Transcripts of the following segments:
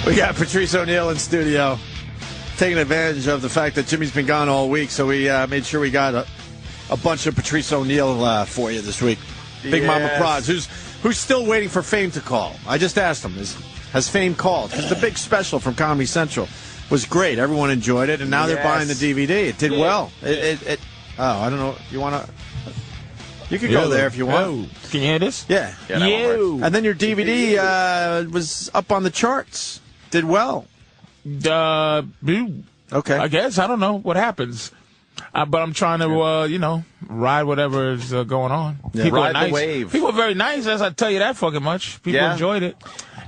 We got Patrice O'Neal in studio, taking advantage of the fact that Jimmy's been gone all week, so we made sure we got a bunch of Patrice O'Neal for you this week. Big Mama Prods, who's still waiting for Fame to call. I just asked him, has Fame called? Because the big special from Comedy Central was great. Everyone enjoyed it, and now they're buying the DVD. It did well. I don't know. You want to... You can go there if you want. Can you hear this? Yeah. And then your DVD was up on the charts. Did well. Okay. I guess. I don't know what happens. But I'm trying to, ride whatever is going on. Yeah. People Ride are nice. the wave. People are very nice, as I tell you that fucking much. People enjoyed it.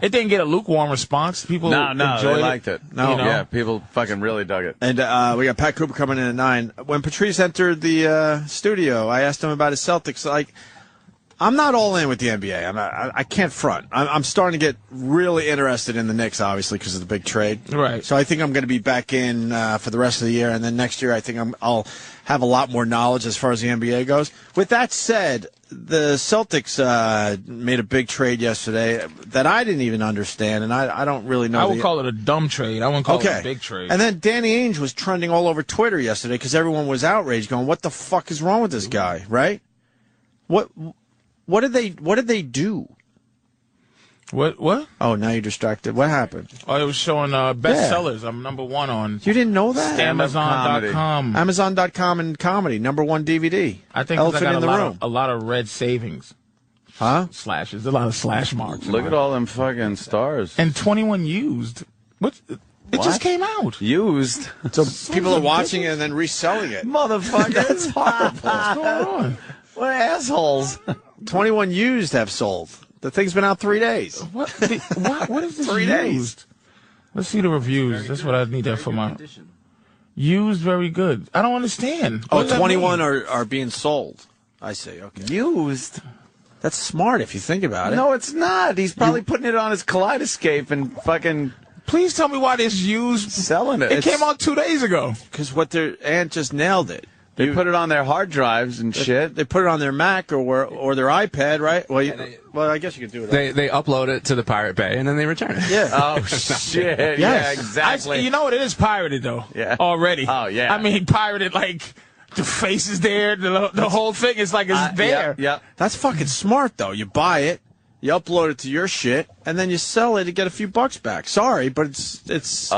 It didn't get a lukewarm response. People enjoyed they liked it. No, yeah, people fucking really dug it. And we got Pat Cooper coming in at 9. When Patrice entered the studio, I asked him about his Celtics. Like, I'm not all in with the NBA. I can't front. I'm starting to get really interested in the Knicks, obviously, because of the big trade. Right. So I think I'm going to be back in for the rest of the year, and then next year I think I'll have a lot more knowledge as far as the NBA goes. With that said, the Celtics made a big trade yesterday that I didn't even understand, and I don't really know. I would call it a dumb trade. I wouldn't call it a big trade. And then Danny Ainge was trending all over Twitter yesterday because everyone was outraged, going, "What the fuck is wrong with this guy?" Right? What did they do? What? Oh, now you're distracted. What happened? Oh, it was showing bestsellers. I'm #1 on. You didn't know that? Amazon.com. Amazon.com and comedy, #1 DVD. I think Elephant I got in the room. a lot of red savings. Huh? Slashes. A lot of slash marks. Look at all them fucking stars. And 21 used. What? It just came out. Used. So people are watching it and then reselling it. Motherfucker. That's horrible. What's going on? What assholes. 21 used have sold. The thing's been out 3 days. What is this 3 used? days. Let's see the reviews. That's what I need that for my... Used, very good. I don't understand. Oh, 21 are being sold. I see, okay. Used? That's smart if you think about it. No, it's not. He's probably putting it on his Kaleidoscape and fucking... Please tell me why this used... Selling it. It came out 2 days ago. Because what their aunt just nailed it. They put it on their hard drives and shit. They put it on their Mac or their iPad, right? Well, I guess you could do it. They upload it to the Pirate Bay and then they return it. Yeah. Oh shit! Yeah, exactly. You know what? It is pirated though. Yeah. Already. Oh yeah. I mean, pirated like the face is there. The whole thing is like it's there. Yeah. That's fucking smart though. You buy it, you upload it to your shit, and then you sell it to get a few bucks back. Sorry, but it's. That's.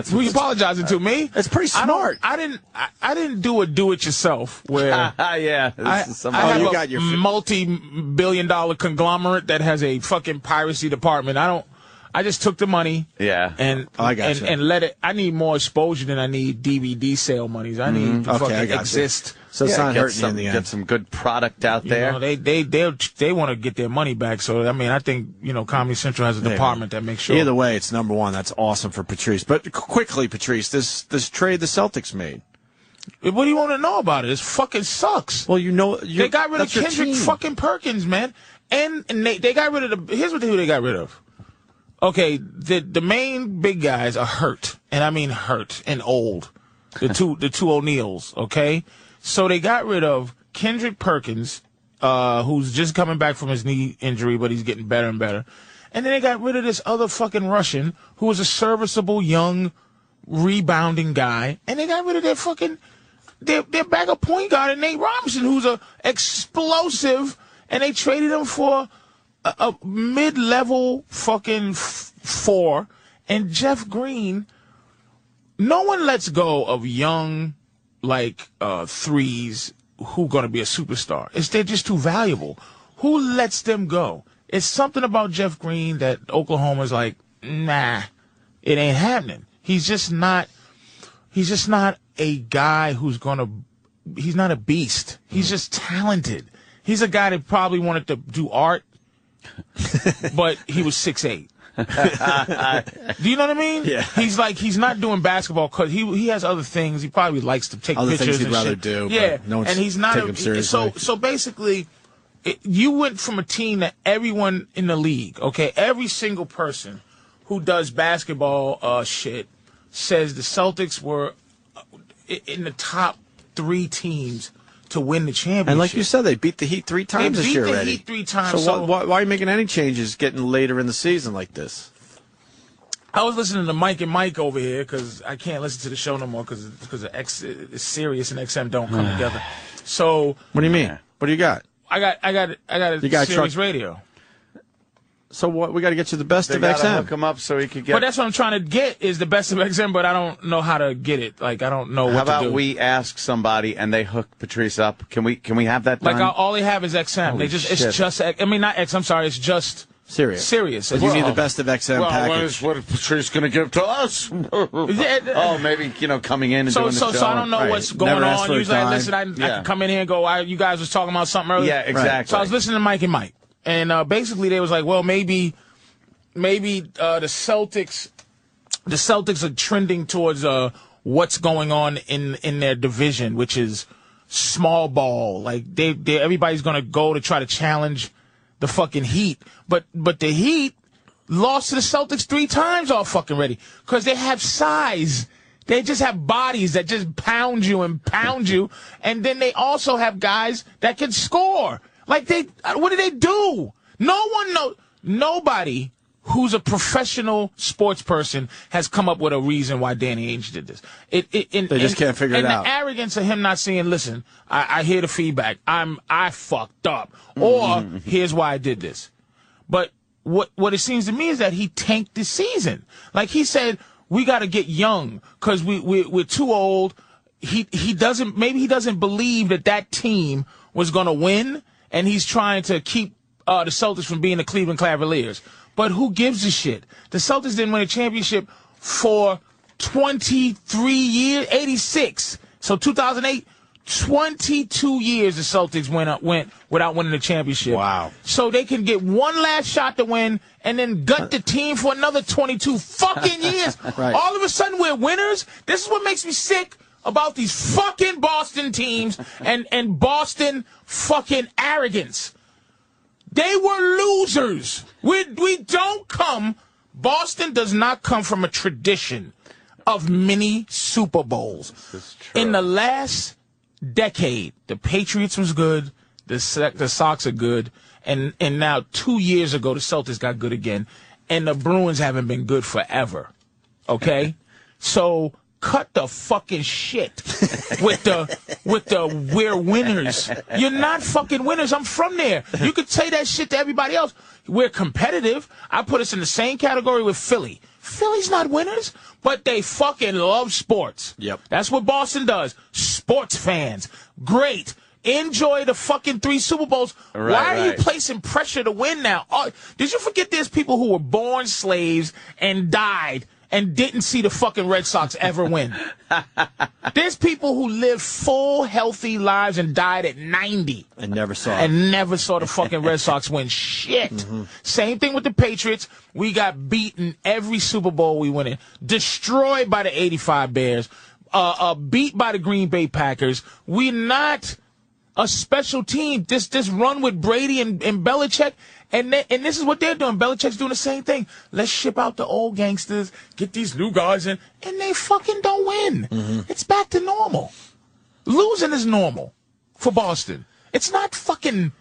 Who you apologizing to me? It's pretty smart. I didn't do a do-it-yourself where. Yeah. I have a multi-billion-dollar conglomerate that has a fucking piracy department. I just took the money. Yeah. And I got you. And let it. I need more exposure than I need DVD sale monies. I need to fucking exist. So it's not hurting you in the end. Get some good product out there. They want to get their money back. So I mean, I think Comedy Central has a department that makes sure. Either way, it's #1. That's awesome for Patrice. But quickly, Patrice, this trade the Celtics made. What do you want to know about it? It fucking sucks. Well, they got rid of Kendrick fucking Perkins, man, and they got rid of Here's who they got rid of. Okay, the main big guys are hurt, and I mean hurt and old. The two O'Neals, okay? So they got rid of Kendrick Perkins, who's just coming back from his knee injury, but he's getting better and better. And then they got rid of this other fucking Russian who was a serviceable young rebounding guy, and they got rid of their backup point guard, Nate Robinson, who's a explosive, and they traded him for a mid-level fucking 4, and Jeff Green. No one lets go of young, threes who going to be a superstar. They're just too valuable. Who lets them go? It's something about Jeff Green that Oklahoma's like, nah, it ain't happening. He's just not a guy he's not a beast. He's just talented. He's a guy that probably wanted to do art, but he was 6'8". Do you know what I mean? Yeah. He's not doing basketball because he has other things. He probably likes to take other pictures things he'd and rather shit. do. Yeah, but no one's and he's not taking him seriously. So basically, you went from a team that everyone in the league, okay, every single person who does basketball shit says the Celtics were in the top 3 teams to win the championship. And like you said, they beat the Heat 3 times this year already. They beat the Heat 3 times. So why are you making any changes getting later in the season like this? I was listening to Mike and Mike over here because I can't listen to the show no more because it's Sirius and XM don't come together. So what do you mean? What do you got? I got a Sirius radio. So what? We got to get you the best of XM. XM. Hook him up so he could get. But that's what I'm trying to get is the best of XM, but I don't know how to get it. Like I don't know what to do. How about we ask somebody and they hook Patrice up? Can we have that done? Like all they have is XM. Holy it's shit. just. I mean, not X. I'm sorry. It's just. Sirius. You need the best of XM package. What is Patrice going to give to us? Oh, maybe, coming in and doing the show. So I don't know what's going on. Usually I listen, I can come in here and go, you guys was talking about something earlier. Yeah, exactly. Right. So I was listening to Mike and Mike. And basically they was like, well, maybe the Celtics are trending towards what's going on in their division, which is small ball. Like everybody's going to go to try to challenge the fucking Heat, but the Heat lost to the Celtics 3 times already because they have size. They just have bodies that just pound you, and then they also have guys that can score. Like what do they do? No one knows. Nobody who's a professional sports person has come up with a reason why Danny Ainge did this. They just can't figure it out. And the arrogance of him not saying, listen, I hear the feedback. I fucked up. Or here's why I did this. But what it seems to me is that he tanked the season. Like he said, we got to get young because we're too old. He doesn't believe that team was going to win, and he's trying to keep the Celtics from being the Cleveland Cavaliers. But who gives a shit? The Celtics didn't win a championship for 23 years, 86. So 2008, 22 years the Celtics went without winning a championship. Wow. So they can get one last shot to win and then gut the team for another 22 fucking years. Right. All of a sudden we're winners. This is what makes me sick about these fucking Boston teams and Boston fucking arrogance. They were losers. We don't come. Boston does not come from a tradition of many Super Bowls. In the last decade, the Patriots was good. The Sox are good. And now 2 years ago, the Celtics got good again. And the Bruins haven't been good forever. Okay? So cut the fucking shit with the we're winners. You're not fucking winners. I'm from there. You could say that shit to everybody else. We're competitive. I put us in the same category with Philly. Philly's not winners, but they fucking love sports. Yep. That's what Boston does. Sports fans. Great. Enjoy the fucking 3 Super Bowls. Why are you placing pressure to win now? Did you forget there's people who were born slaves and died and didn't see the fucking Red Sox ever win? There's people who lived full, healthy lives and died at 90. And never saw the fucking Red Sox win shit. Mm-hmm. Same thing with the Patriots. We got beaten every Super Bowl we went in. Destroyed by the 85 Bears. Beat by the Green Bay Packers. We're not a special team. This run with Brady and Belichick. And this is what they're doing. Belichick's doing the same thing. Let's ship out the old gangsters, get these new guys in, and they fucking don't win. Mm-hmm. It's back to normal. Losing is normal for Boston. It's not fucking...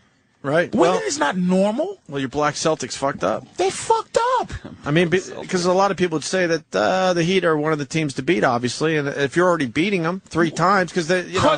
Right. Winning is not normal. Well, your Black Celtics fucked up. They fucked up. I mean, because a lot of people would say that the Heat are one of the teams to beat, obviously, and if you're already beating them 3 times, because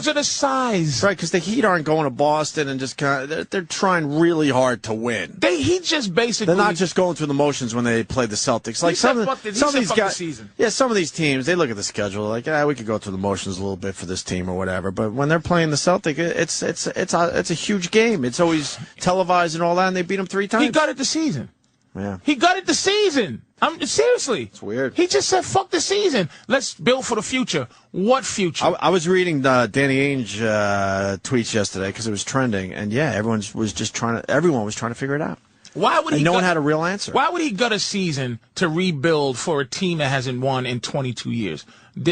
of the size, right? Because the Heat aren't going to Boston and just they're trying really hard to win. They're not just going through the motions when they play the Celtics. Like some of these guys, some of these teams, they look at the schedule like, we could go through the motions a little bit for this team or whatever. But when they're playing the Celtic, it's a huge game. It's always televised and all that, and they beat them 3 times. He gutted the season. Yeah. He gutted the season. Seriously. It's weird. He just said, fuck the season. Let's build for the future. What future? I was reading Danny Ainge tweets yesterday because it was trending, and yeah, everyone was trying to figure it out. Why would no one had a real answer. Why would he gut a season to rebuild for a team that hasn't won in 22 years?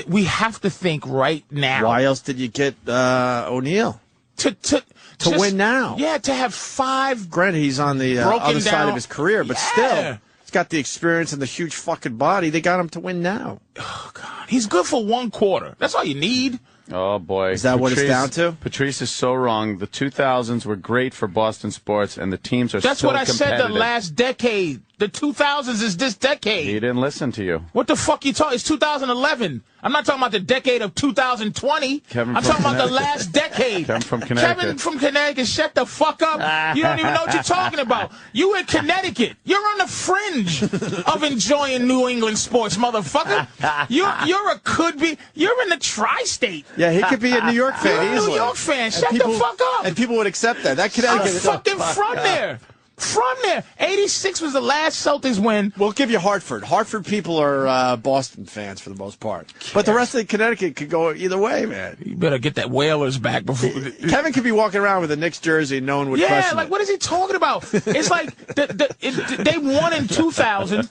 We have to think right now. Why else did you get O'Neal? To win now. Yeah, to have 5. Granted, he's on the other side of his career, but still, he's got the experience and the huge fucking body. They got him to win now. Oh, God. He's good for 1 quarter. That's all you need. Oh, boy. Is that what it's down to? Patrice is so wrong. The 2000s were great for Boston sports, and the teams are That's still what I competitive. said the last decade. the 2000s is this decade. He didn't listen to you. What the fuck you talking? It's 2011. I'm not talking about the decade of 2020. I'm talking about the last decade. Kevin from Connecticut. Kevin from Connecticut, shut the fuck up. You don't even know what you're talking about. You in Connecticut. You're on the fringe of enjoying New England sports, motherfucker. You're a could-be. You're in the tri-state. Yeah, he could be a New York fan You're a easily. New York fan. Shut the fuck up. And people would accept that. That Connecticut. I'm fucking from there. From there. 86 was the last Celtics win. We'll give you Hartford. Hartford people are Boston fans for the most part. But the rest of Connecticut could go either way, man. You better get that Whalers back before. Kevin could be walking around with a Knicks jersey and no one would question like, it. what is he talking about? It's like they won in 2000.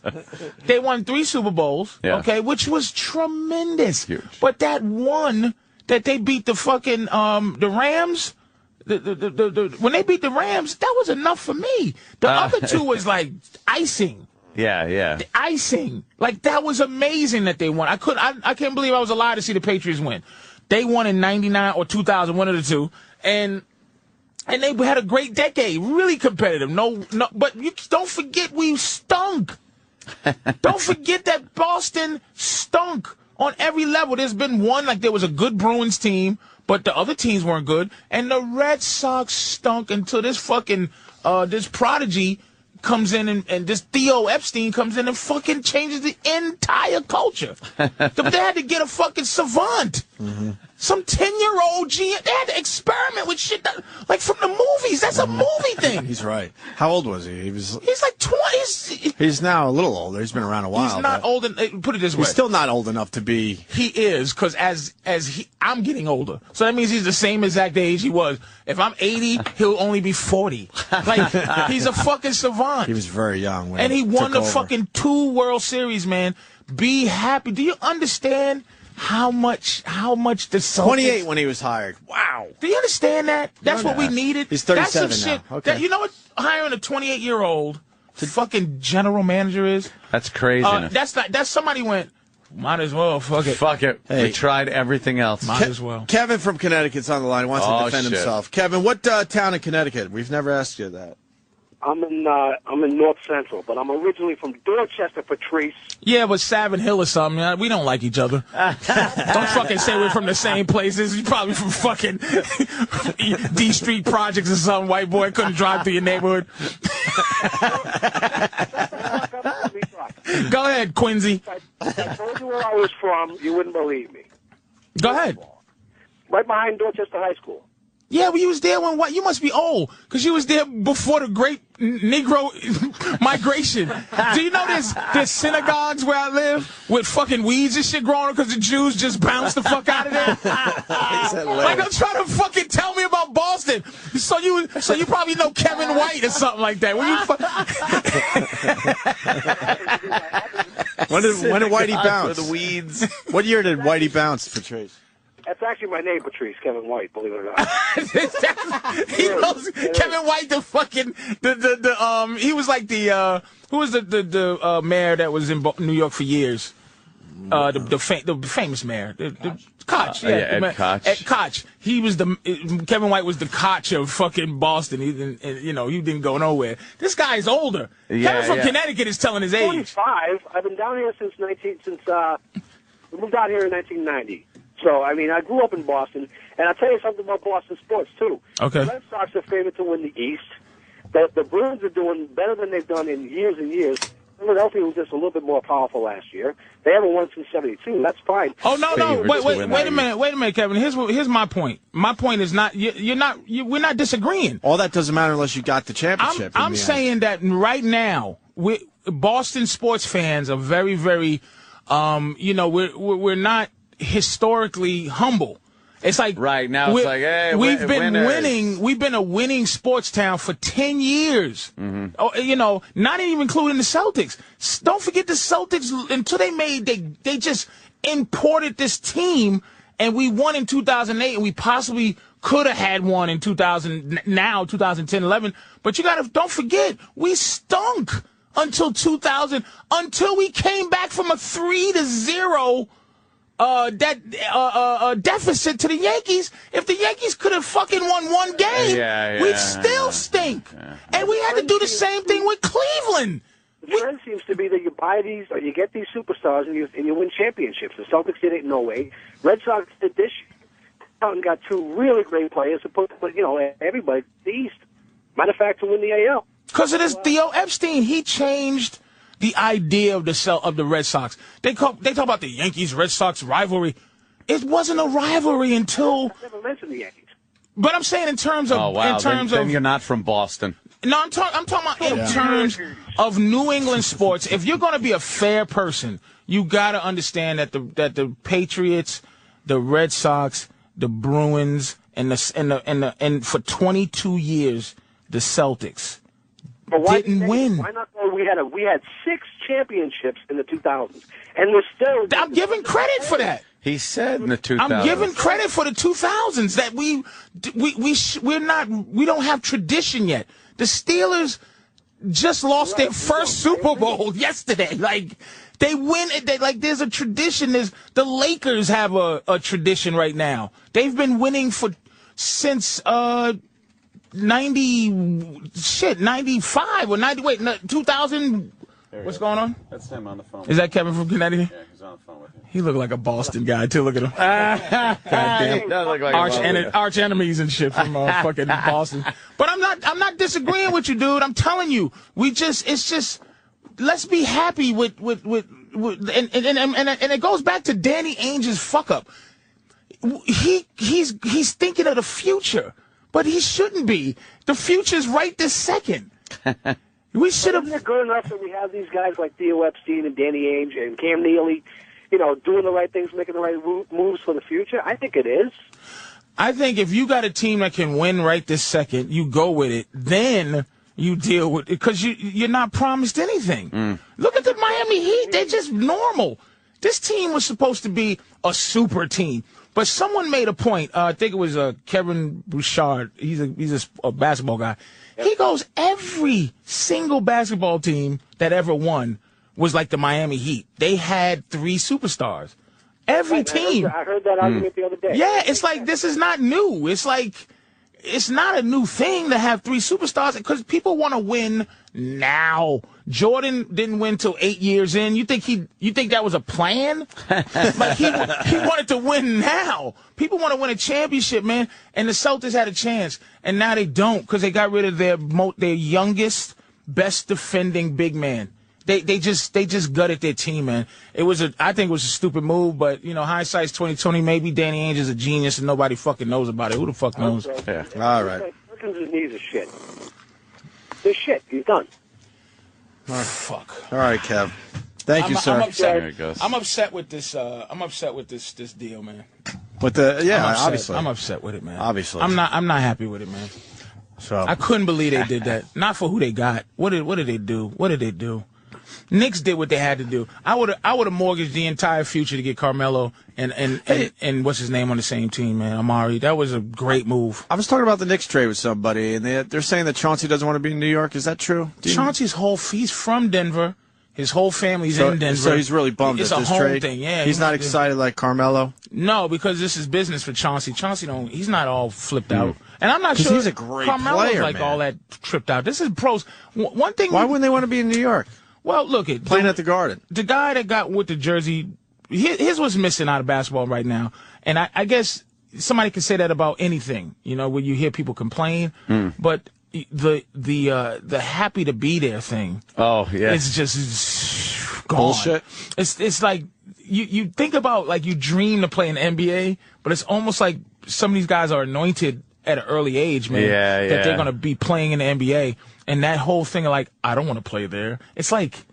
They won 3 Super Bowls, okay, which was tremendous. Huge. But that one that they beat the fucking the Rams. When they beat the Rams, that was enough for me. The other two was like icing. Yeah. The icing. Like, that was amazing that they won. I can't believe I was alive to see the Patriots win. They won in 99 or 2000, one of the two. And they had a great decade. Really competitive. No, but you don't forget we stunk. Don't forget that Boston stunk on every level. There's been one, like there was a good Bruins team, but the other teams weren't good. And the Red Sox stunk until this fucking, this prodigy comes in and this Theo Epstein comes in and fucking changes the entire culture. But they had to get a fucking savant. Mm-hmm. Some 10-year-old GM. They had to experiment with shit that, like from the movies. That's a movie thing. He's right. How old was he? He's like 20. He's now a little older. He's been around a while. He's not old. Put it this way. He's still not old enough to be. He is, because I'm getting older. So that means he's the same exact age he was. If I'm 80, he'll only be 40. Like, he's a fucking savant. He was very young. When and he won the over. fucking 2 World Series, man. Be happy. Do you understand how much the Celtics... 28 when he was hired. Wow. Do you understand that? That's what we needed. He's 37 That's some now. shit. Okay. You know what hiring a 28-year-old fucking general manager is? That's crazy. That's somebody went, might as well, fuck it. Fuck it. Hey. We tried everything else. Might as well. Kevin from Connecticut's on the line. He wants to defend himself. Kevin, what town in Connecticut? We've never asked you that. I'm in North Central, but I'm originally from Dorchester, Patrice. Yeah, but Savin Hill or something. We don't like each other. Don't fucking say we're from the same places. You're probably from fucking D Street Projects or something. White boy couldn't drive through your neighborhood. Go ahead, Quincy. I told you where I was from. You wouldn't believe me. Go ahead. Right behind Dorchester High School. Yeah, well, you was there when what? You must be old, because you was there before the Great Negro Migration. Do you know there's synagogues where I live with fucking weeds and shit growing because the Jews just bounced the fuck out of there? Like, don't try to fucking tell me about Boston. So you probably know Kevin White or something like that. When did Whitey bounce? For the weeds. What year did Whitey bounce, Patrice? That's actually my name, Patrice, Kevin White, believe it or not. He knows Kevin White, the fucking he was like the who was the mayor that was in New York for years? The famous mayor, Koch. Ed Koch. Ed Koch. He was Kevin White was the Koch of fucking Boston. He didn't go nowhere. This guy's older. Kevin from Connecticut is telling his age. 45. I've been down here since we moved out here in 1990. So, I mean, I grew up in Boston, and I'll tell you something about Boston sports, too. Okay. The Red Sox are favored to win the East. The Bruins are doing better than they've done in years and years. Philadelphia was just a little bit more powerful last year. They haven't won since '72. That's fine. Oh, no. Wait a minute, Kevin. Here's my point. My point is not, we're not disagreeing. All that doesn't matter unless you got the championship. I'm saying that right now, Boston sports fans are very, very, we're not historically humble. It's like right now it's like, hey, we've been winners. winning. We've been a winning sports town for 10 years. Mm-hmm. Oh, not even including the Celtics. Don't forget the Celtics. Until they just imported this team, and we won in 2008, and we possibly could have had one in 2010, 11. But don't forget, we stunk until 2000, until we came back from a 3-0 deficit to the Yankees. If the Yankees could have fucking won one game, we'd still stink. Yeah. And we had to do the same thing with Cleveland. trend seems to be that you buy these or you get these superstars and you win championships. The Celtics did it in 08. Red Sox did this year. And got two really great players to put, everybody the East. Matter of fact, to win the AL. Because of this Theo Epstein, he changed the idea of the Red Sox. They talk about the Yankees-Red Sox rivalry. It wasn't a rivalry until. I never mentioned the Yankees. But I'm saying in terms of, then you're not from Boston. No, I'm talking about in terms of New England sports. If you're going to be a fair person, you got to understand that the Patriots, the Red Sox, the Bruins, and for 22 years, the Celtics didn't win. Why not? We had 6 championships in the 2000s, and we're still. I'm giving credit for that. He said in the 2000s. I'm giving credit for the 2000s that we don't have tradition yet. The Steelers just lost their first Super Bowl yesterday. Like they win. There's a tradition. The Lakers have a tradition right now. They've been winning since 95 or 2000. What's going on? That's him on the phone. Is that Kevin from Connecticut? Yeah, he's on the phone with you. He looked like a Boston guy too. Look at him. Goddamn. Arch enemies and shit from fucking Boston. But I'm not disagreeing with you, dude. I'm telling you, let's be happy with and it goes back to Danny Ainge's fuck up. He's thinking of the future, but he shouldn't be. The future's right this second. We should have. Isn't it good enough that we have these guys like Theo Epstein and Danny Ainge and Cam Neely, doing the right things, making the right moves for the future? I think it is. I think if you got a team that can win right this second, you go with it. Then you deal with it because you're not promised anything. Look at the Miami Heat; they're just normal. This team was supposed to be a super team, but someone made a point. I think it was Kevin Bouchard. He's a basketball guy. He goes, every single basketball team that ever won was like the Miami Heat. They had 3 superstars. Every team. I heard that argument the other day. Yeah, it's like this is not new. It's like it's not a new thing to have 3 superstars because people want to win now. Jordan didn't win till 8 years in. You think that was a plan? Like he wanted to win now. People want to win a championship, man. And the Celtics had a chance, and now they don't because they got rid of their youngest, best defending big man. They just gutted their team, man. I think it was a stupid move, but hindsight's 20/20. Maybe Danny Ainge is a genius and nobody fucking knows about it. Who the fuck knows? Yeah. All right. Perkins' knees are shit. They're shit. He's done. Fuck. All right, Kev. Thank you, sir. I'm upset. There it goes. I'm upset with this. I'm upset with this deal, man. With obviously. I'm upset with it, man. Obviously. I'm not happy with it, man. So I couldn't believe they did that. Not for who they got. What did they do? What did they do? Knicks did what they had to do. I would have mortgaged the entire future to get Carmelo and what's his name on the same team, man. Amari. That was a great move. I was talking about the Knicks trade with somebody, and they're saying that Chauncey doesn't want to be in New York. Is that true? Chauncey's he's from Denver. His whole family's in Denver. So he's really bummed at this trade. It's a home thing, yeah. He's not excited like Carmelo? No, because this is business for Chauncey. He's not all flipped out. And I'm not sure he's a great Carmelo's player, like man. all that tripped out. This is pros. One thing. Why wouldn't they want to be in New York? Well, look playing at the Garden. The guy that got with the jersey, his was missing out of basketball right now. And I guess somebody can say that about anything, when you hear people complain. But the happy to be there thing. Oh yeah. It's just gone. Bullshit. It's like you think about like you dream to play in the NBA, but it's almost like some of these guys are anointed at an early age, man. That they're gonna be playing in the NBA. And that whole thing of like, I don't want to play there. It's like,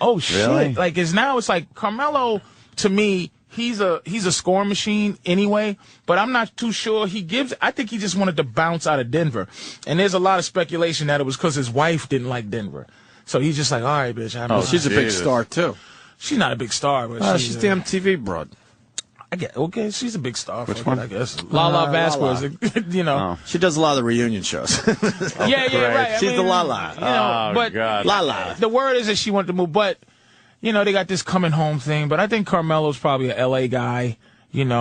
oh shit. Really? Like it's like Carmelo, to me, he's a scoring machine anyway, but I'm not too sure I think he just wanted to bounce out of Denver. And there's a lot of speculation that it was because his wife didn't like Denver. So he's just like, all right, bitch. She's a big star too. She's not a big star, but she's the MTV broad. I get okay. She's a big star. Which one? I guess Lala Vasquez. She does a lot of the reunion shows. Yeah, right. She's the Lala. But God. Lala. The word is that she wanted to move, but they got this coming home thing. But I think Carmelo's probably a LA guy, and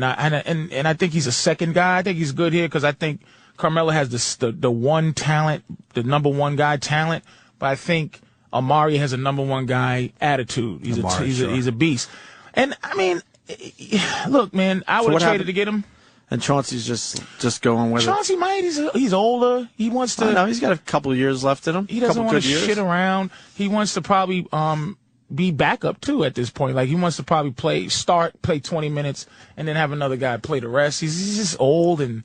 I think he's a second guy. I think he's good here because I think Carmelo has the one talent, the number one guy talent. But I think Amari has a number one guy attitude. He's a beast. And I mean, look, man, I would have traded to get him. And Chauncey's just going with Chauncey might. He's older. He wants to. No, he's got a couple of years left in him. He doesn't want to shit around. He wants to probably be backup too at this point. Like he wants to probably play 20 minutes, and then have another guy play the rest. He's just old and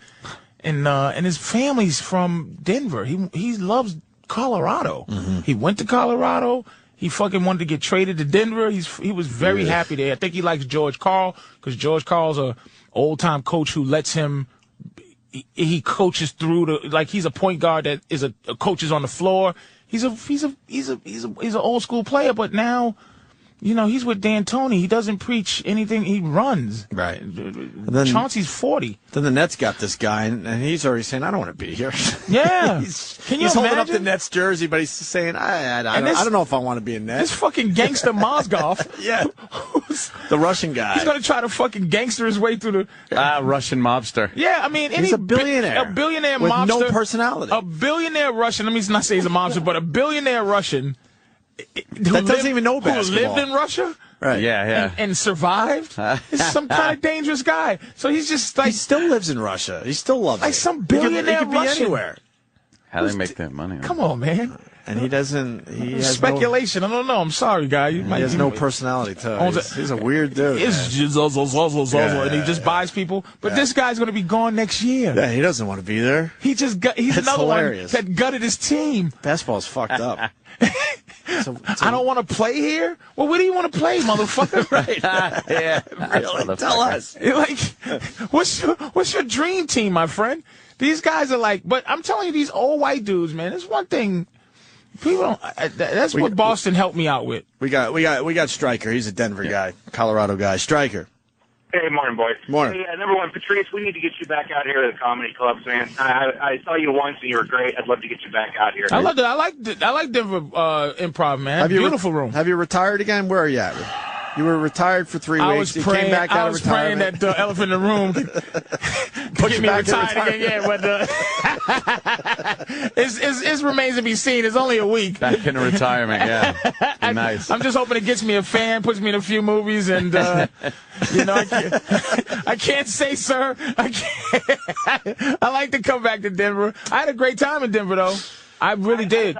his family's from Denver. He loves Colorado. Mm-hmm. He went to Colorado. He fucking wanted to get traded to Denver. He was very happy there. I think he likes George Karl because George Karl's a old-time coach who lets him. He coaches through like he's a point guard that is a coaches on the floor. He's an old school player, but now, you know, he's with D'Antoni. He doesn't preach anything. He runs. Right. And then Chauncey's 40. Then the Nets got this guy, and he's already saying, "I don't want to be here." Yeah. He's holding up the Nets jersey, but he's saying, "I don't know if I want to be a Net." This fucking gangster Mozgov. Yeah. The Russian guy. He's gonna try to fucking gangster his way through the Russian mobster. Yeah, I mean, he's a billionaire. A billionaire with mobster. no personality. A billionaire Russian. Let me not say he's a mobster, but a billionaire Russian. That doesn't even know basketball. Who lived in Russia. Right. Yeah. And survived. He's some kind of dangerous guy. So he's just like. He still lives in Russia. He still loves it. Like some billionaire He could be Russian. anywhere. How do they make that money? Come on, man. And he doesn't. He has speculation. I don't know. I'm sorry, guy. He has no personality to him. He's a weird dude. He's just and he just buys people. But this guy's going to be gone next year. Yeah, he doesn't want to be there. He's another hilarious. one that gutted his team. Basketball's fucked up. I don't want to play here. Well, where do you want to play, motherfucker? Right? Yeah, really. Tell us. Like, what's your dream team, my friend? These guys are like, but I'm telling you, these old white dudes, man. There's one thing. People don't. That's what Boston helped me out with. We got Stryker. He's a Denver guy, Colorado guy. Stryker. Hey, morning, boys. Morning. Hey, number one, Patrice, we need to get you back out here to the comedy clubs, man. I saw you once and you were great. I'd love to get you back out here. I love that. I like Denver improv, man. Beautiful room. Have you retired again? Where are you at? You were retired for 3 weeks. You came back out of retirement. I was praying that the elephant in the room put me retired again. But it remains to be seen. It's only a week. Back in retirement, yeah. Nice. I'm just hoping it gets me a fan, puts me in a few movies, and you know, I can't say, sir. I like to come back to Denver. I had a great time in Denver, though. I really did.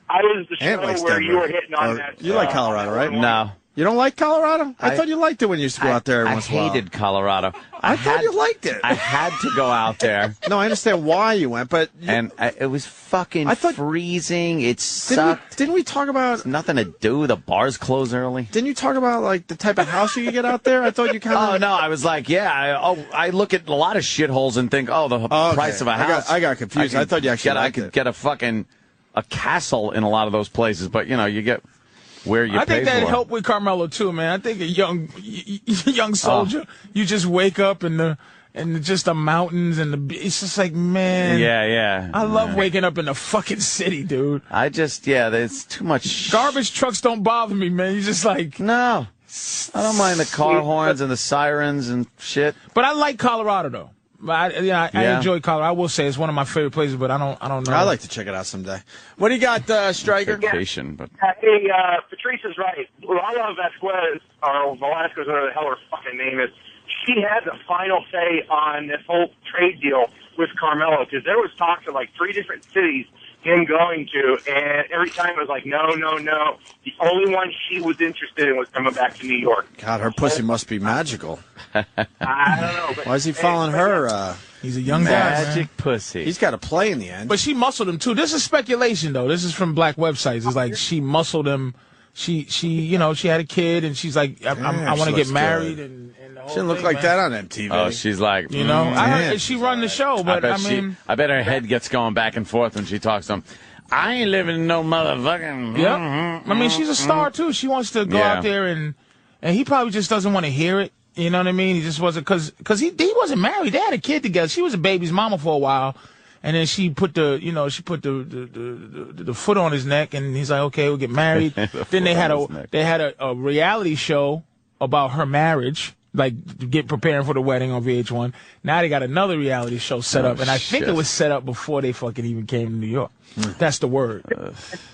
I was the show where you were hitting on that. You like Colorado, right? No. You don't like Colorado? I thought you liked it when you used to go out there every once in a while. I hated Colorado. I thought you liked it. I had to go out there. No, I understand why you went, but... it was fucking freezing. It sucked. Didn't we talk about... There's nothing to do. The bars close early. Didn't you talk about, like, the type of house you could get out there? I thought you kind of... Oh, no, I was like, I look at a lot of shitholes and think, the price of a house. I got confused. I thought you actually I could get a castle in a lot of those places, but, you know, you get... Where you I think that for. helped with Carmelo too, man. I think a young soldier, you just wake up in just the mountains and it's just like, man. Yeah. I love waking up in the fucking city, dude. There's too much. Garbage trucks don't bother me, man. You just like. No. I don't mind the car horns and the sirens and shit. But I like Colorado though. I enjoy Colorado. I will say it's one of my favorite places, but I don't know. I'd like to check it out someday. What do you got, Stryker? Vacation, but hey, Patrice is right. Lala Vasquez, or Velasquez, whatever the hell her fucking name is, she had the final say on this whole trade deal with Carmelo, because there was talks of like 3 different cities him going to, and every time it was like, no. The only one she was interested in was coming back to New York. God, her pussy must be magical. I don't know. But why is he following her? He's a young guy. Magic pussy. He's got to play in the end. But she muscled him too. This is speculation though. This is from black websites. It's like she muscled him. She had a kid, and she's like, I want to get married, and the whole she didn't look thing, like man. that on MTV. Oh, she's like, I heard she run the show, but I bet her head gets going back and forth when she talks to him. I ain't living in no motherfucking. Yep. I mean, she's a star too. She wants to go out there, and he probably just doesn't want to hear it. You know what I mean? He just wasn't, because he wasn't married. They had a kid together. She was a baby's mama for a while. And then she put the foot on his neck, and he's like, okay, we'll get married. Then they had a reality show about her marriage, preparing for the wedding on VH1. Now they got another reality show set up, and I think it was set up before they fucking even came to New York. That's the word.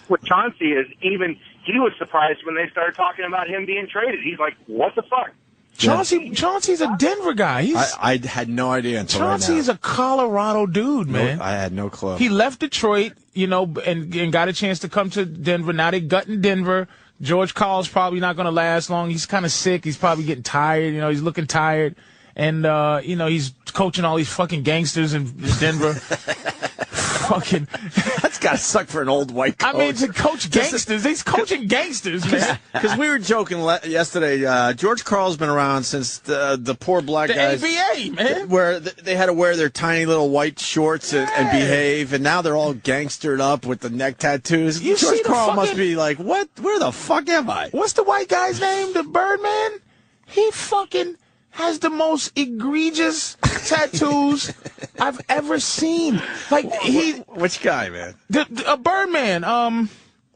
What Chauncey is, even he was surprised when they started talking about him being traded. He's like, what the fuck? Chauncey's a Denver guy. I had no idea until Chauncey right now. is a Colorado dude, man. I had no clue. He left Detroit, and got a chance to come to Denver. Now they're gutting Denver. George Karl's probably not going to last long. He's kind of sick. He's probably getting tired. He's looking tired. And, he's coaching all these fucking gangsters in Denver. Fucking. That's got to suck for an old white coach. I mean, to coach gangsters. He's coaching gangsters, man. Because we were joking yesterday. George Karl's been around since the poor black guys. The ABA, man. Where they had to wear their tiny little white shorts and behave, and now they're all gangstered up with the neck tattoos. George Karl must be like, what? Where the fuck am I? What's the white guy's name? The Birdman? He fucking has the most egregious tattoos I've ever seen. Like which guy, man? A Birdman. And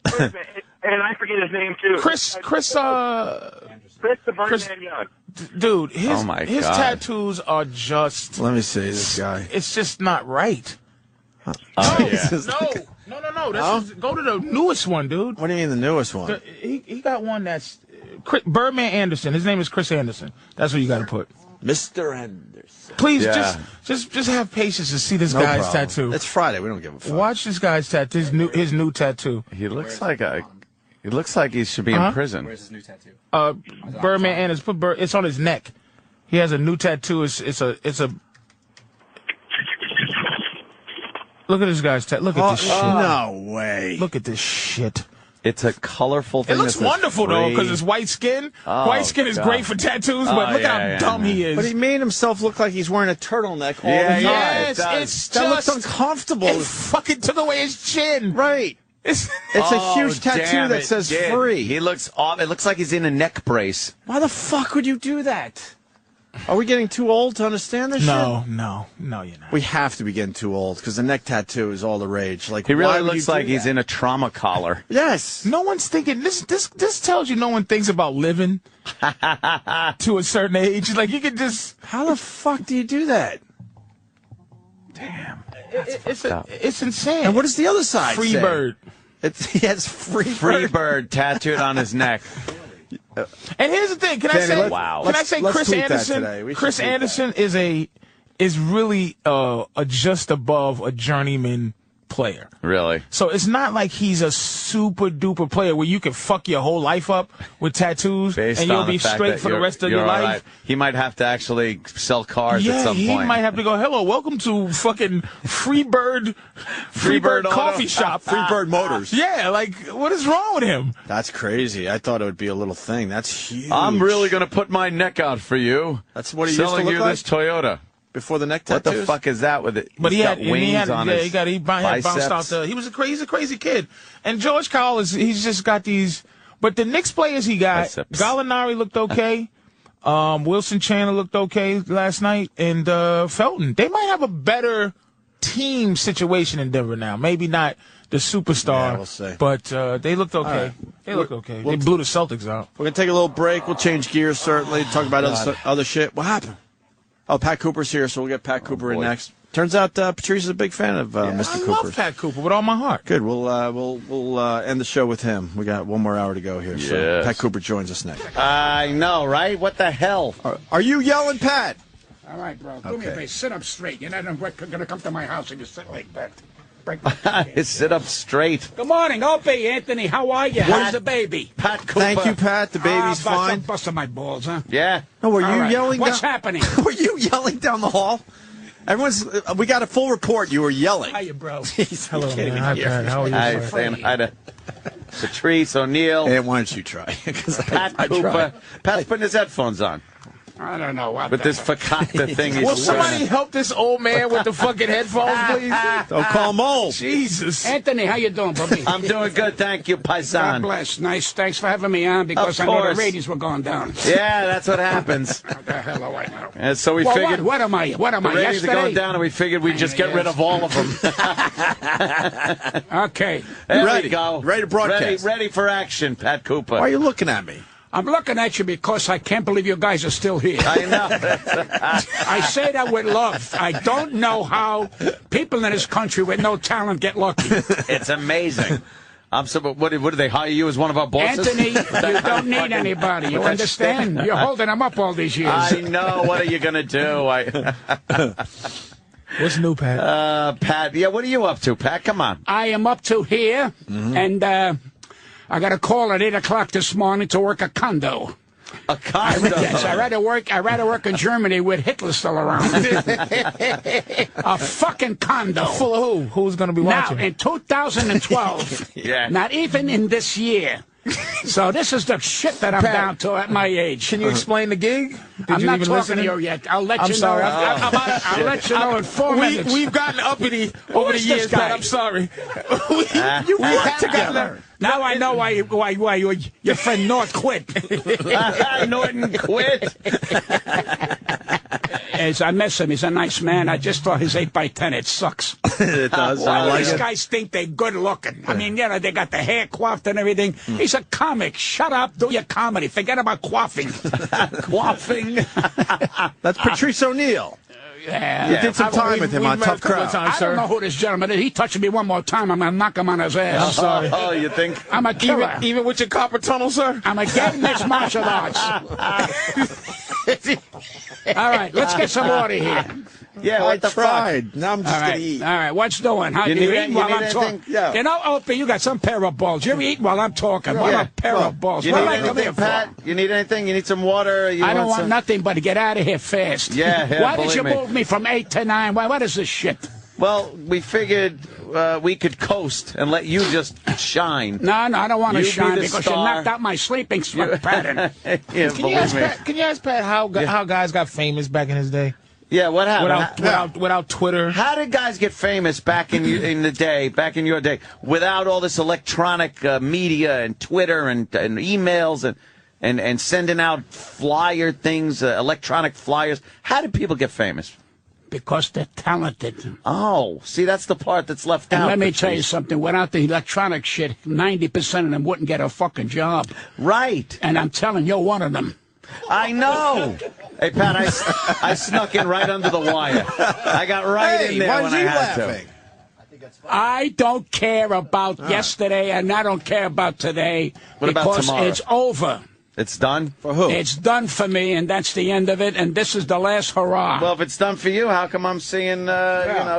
I forget his name too. Chris the Birdman Young. Dude, his tattoos are just. Let me see this guy. It's just not right. No. Go to the newest one, dude. What do you mean the newest one? He got one that's Birdman Anderson. His name is Chris Anderson. That's what you got to put. Mr. Anderson. Please, just have patience to see this guy's tattoo. It's Friday. We don't give a fuck. Watch this guy's tattoo. His new tattoo. He looks like he should be in prison. Where's his new tattoo? Birdman Anderson. It's on his neck. He has a new tattoo. It's a. Look at this guy's tattoo. Look at this shit. No way. Look at this shit. It's a colorful thing. It looks wonderful, though, because it's white skin. White skin is great for tattoos, but look how dumb he is. But he made himself look like he's wearing a turtleneck all the time. Yes, that looks uncomfortable. It fucking took away his chin. Right. It's a huge tattoo that says free. It looks like he's in a neck brace. Why the fuck would you do that? Are we getting too old to understand this shit? No, you're not. We have to be getting too old because the neck tattoo is all the rage. Like he really looks like he's in a trauma collar. Yes. No one's thinking this tells you no one thinks about living to a certain age. Like you could just. How the fuck do you do that? Damn. It's insane. And what does the other side Free say? Bird. He has free bird tattooed on his neck. And here's the thing. Can I say Chris Anderson? Chris Anderson is really just above a journeyman player. Really? So it's not like he's a super duper player where you can fuck your whole life up with tattoos and you'll be straight for the rest of your life. Right. He might have to actually sell cars at some point. He might have to go, hello, welcome to fucking Freebird coffee shop. Freebird Motors. Yeah, like, what is wrong with him? That's crazy. I thought it would be a little thing. That's huge. I'm really going to put my neck out for you. That's what he used to look like? Selling you this Toyota. Before the neck tattoos? What the fuck is that with it? But he had wings on his he bounced off he was a crazy kid. And George Karl he's just got these. But the Knicks players he got, biceps. Gallinari looked okay. Wilson Chandler looked okay last night. And Felton. They might have a better team situation in Denver now. Maybe not the superstar. Yeah, we'll see. But they looked okay. Right. They looked okay. They blew the Celtics out. We're going to take a little break. We'll change gears, certainly. Talk about other shit. What happened? Oh, Pat Cooper's here, so we'll get Pat Cooper in next. Turns out Patrice is a big fan of Mr. Cooper. I love Pat Cooper with all my heart. Good. We'll end the show with him. We got one more hour to go here. Yes. So Pat Cooper joins us next. I know, right? What the hell? Are you yelling, Pat? All right, bro. Do me a favor. Sit up straight. You're not going to come to my house and just sit like that. Sit up straight. Good morning, Opie, Anthony. How are you? How's the baby? Pat Cooper. Thank you, Pat. The baby's fine. Busting my balls, huh? Yeah. No, were you yelling? What's happening? Were you yelling down the hall? We got a full report. You were yelling. Hiya, bro. Jeez, Hello, man. Hi, Pat. How are you? Hi, saying hi to Patrice O'Neill. And why don't you try? Pat Cooper. Pat's putting his headphones on. I don't know what. With this fakakta thing he's Will somebody wearing. help this old man with the fucking headphones, please? Don't call him old. Jesus. Anthony, how you doing, Bobby? I'm doing good, thank you, God paisan. bless. Nice. Thanks for having me on because I know course. the ratings were going down. Yeah, that's what happens. What the hell do I know? And so we Well, figured what am I? What am the I? ratings are going Yesterday? down, and we figured we'd just get rid of all of them. Okay. There Ready. we go. Ready to broadcast. Ready for action, Pat Cooper. Why are you looking at me? I'm looking at you because I can't believe you guys are still here. I know. I say that with love. I don't know how people in this country with no talent get lucky. It's amazing. What do they hire you as one of our bosses? Anthony, you don't need anybody. You understand? You're holding them up all these years. I know. What are you going to do? What's new, Pat? Pat, yeah, what are you up to, Pat? Come on. I am up to here, and I got a call at 8 o'clock this morning to work a condo. A condo? Yes, I rather work in Germany with Hitler still around. A fucking condo. Full of who? Who's going to be watching? Now, in 2012, Yeah. not even in this year. So this is the shit that I'm down to at my age. Can you explain the gig? I'm not talking to you yet. I'll let you know. I'll let you know in 4 minutes. We've gotten uppity over the years, Pat. I'm sorry. You work together. Now I know why your friend North quit. Norton quit. As I miss him, he's a nice man. I just thought his 8x10, it sucks. It does. All these guys think they're good looking. I mean, they got the hair coiffed and everything. He's a comic. Shut up. Do your comedy. Forget about quaffing. Quaffing. That's Patrice O'Neill. Yeah. You did some time with him on Tough Crowd. I don't know who this gentleman is. He touched me one more time, I'm going to knock him on his ass. I'm sorry. Oh, you think? I'm a killer. Even with your copper tunnel, sir? I'm a gay mixed martial arts. All right, let's get some water here. Yeah, I what the tried. fuck? Now I'm just going to eat. All right, what's doing? How You you need eating you while need I'm anything? talking? Yeah. You know, Opie, you got some pair of balls. You ever eat while I'm talking? What Yeah. a pair of balls. You What need am I coming here anything, for? Pat? You need anything? You need some water? I don't want nothing but to get out of here fast. Yeah, Why did you believe me. move me from 8 to 9? What is this shit? Well, we figured we could coast and let you just shine. No, I don't want to You be shine the because star. you knocked out my sleeping pattern. Yeah, Can you believe me. ask Pat how guys got famous back in his day? Yeah, what happened? Without Twitter. How did guys get famous back in your day, without all this electronic media and Twitter and emails and sending out flyer things, electronic flyers? How did people get famous? Because they're talented. Oh, see, that's the part that's left out. And let me tell you something. Without the electronic shit, 90% of them wouldn't get a fucking job. Right. And I'm telling you, you're one of them. I know. Hey, Pat, I snuck in right under the wire. I got right in there when I had to. I don't care about yesterday, and I don't care about today. What about because tomorrow? it's over. It's done? For who? It's done for me, and that's the end of it, and this is the last hurrah. Well, if it's done for you, how come I'm seeing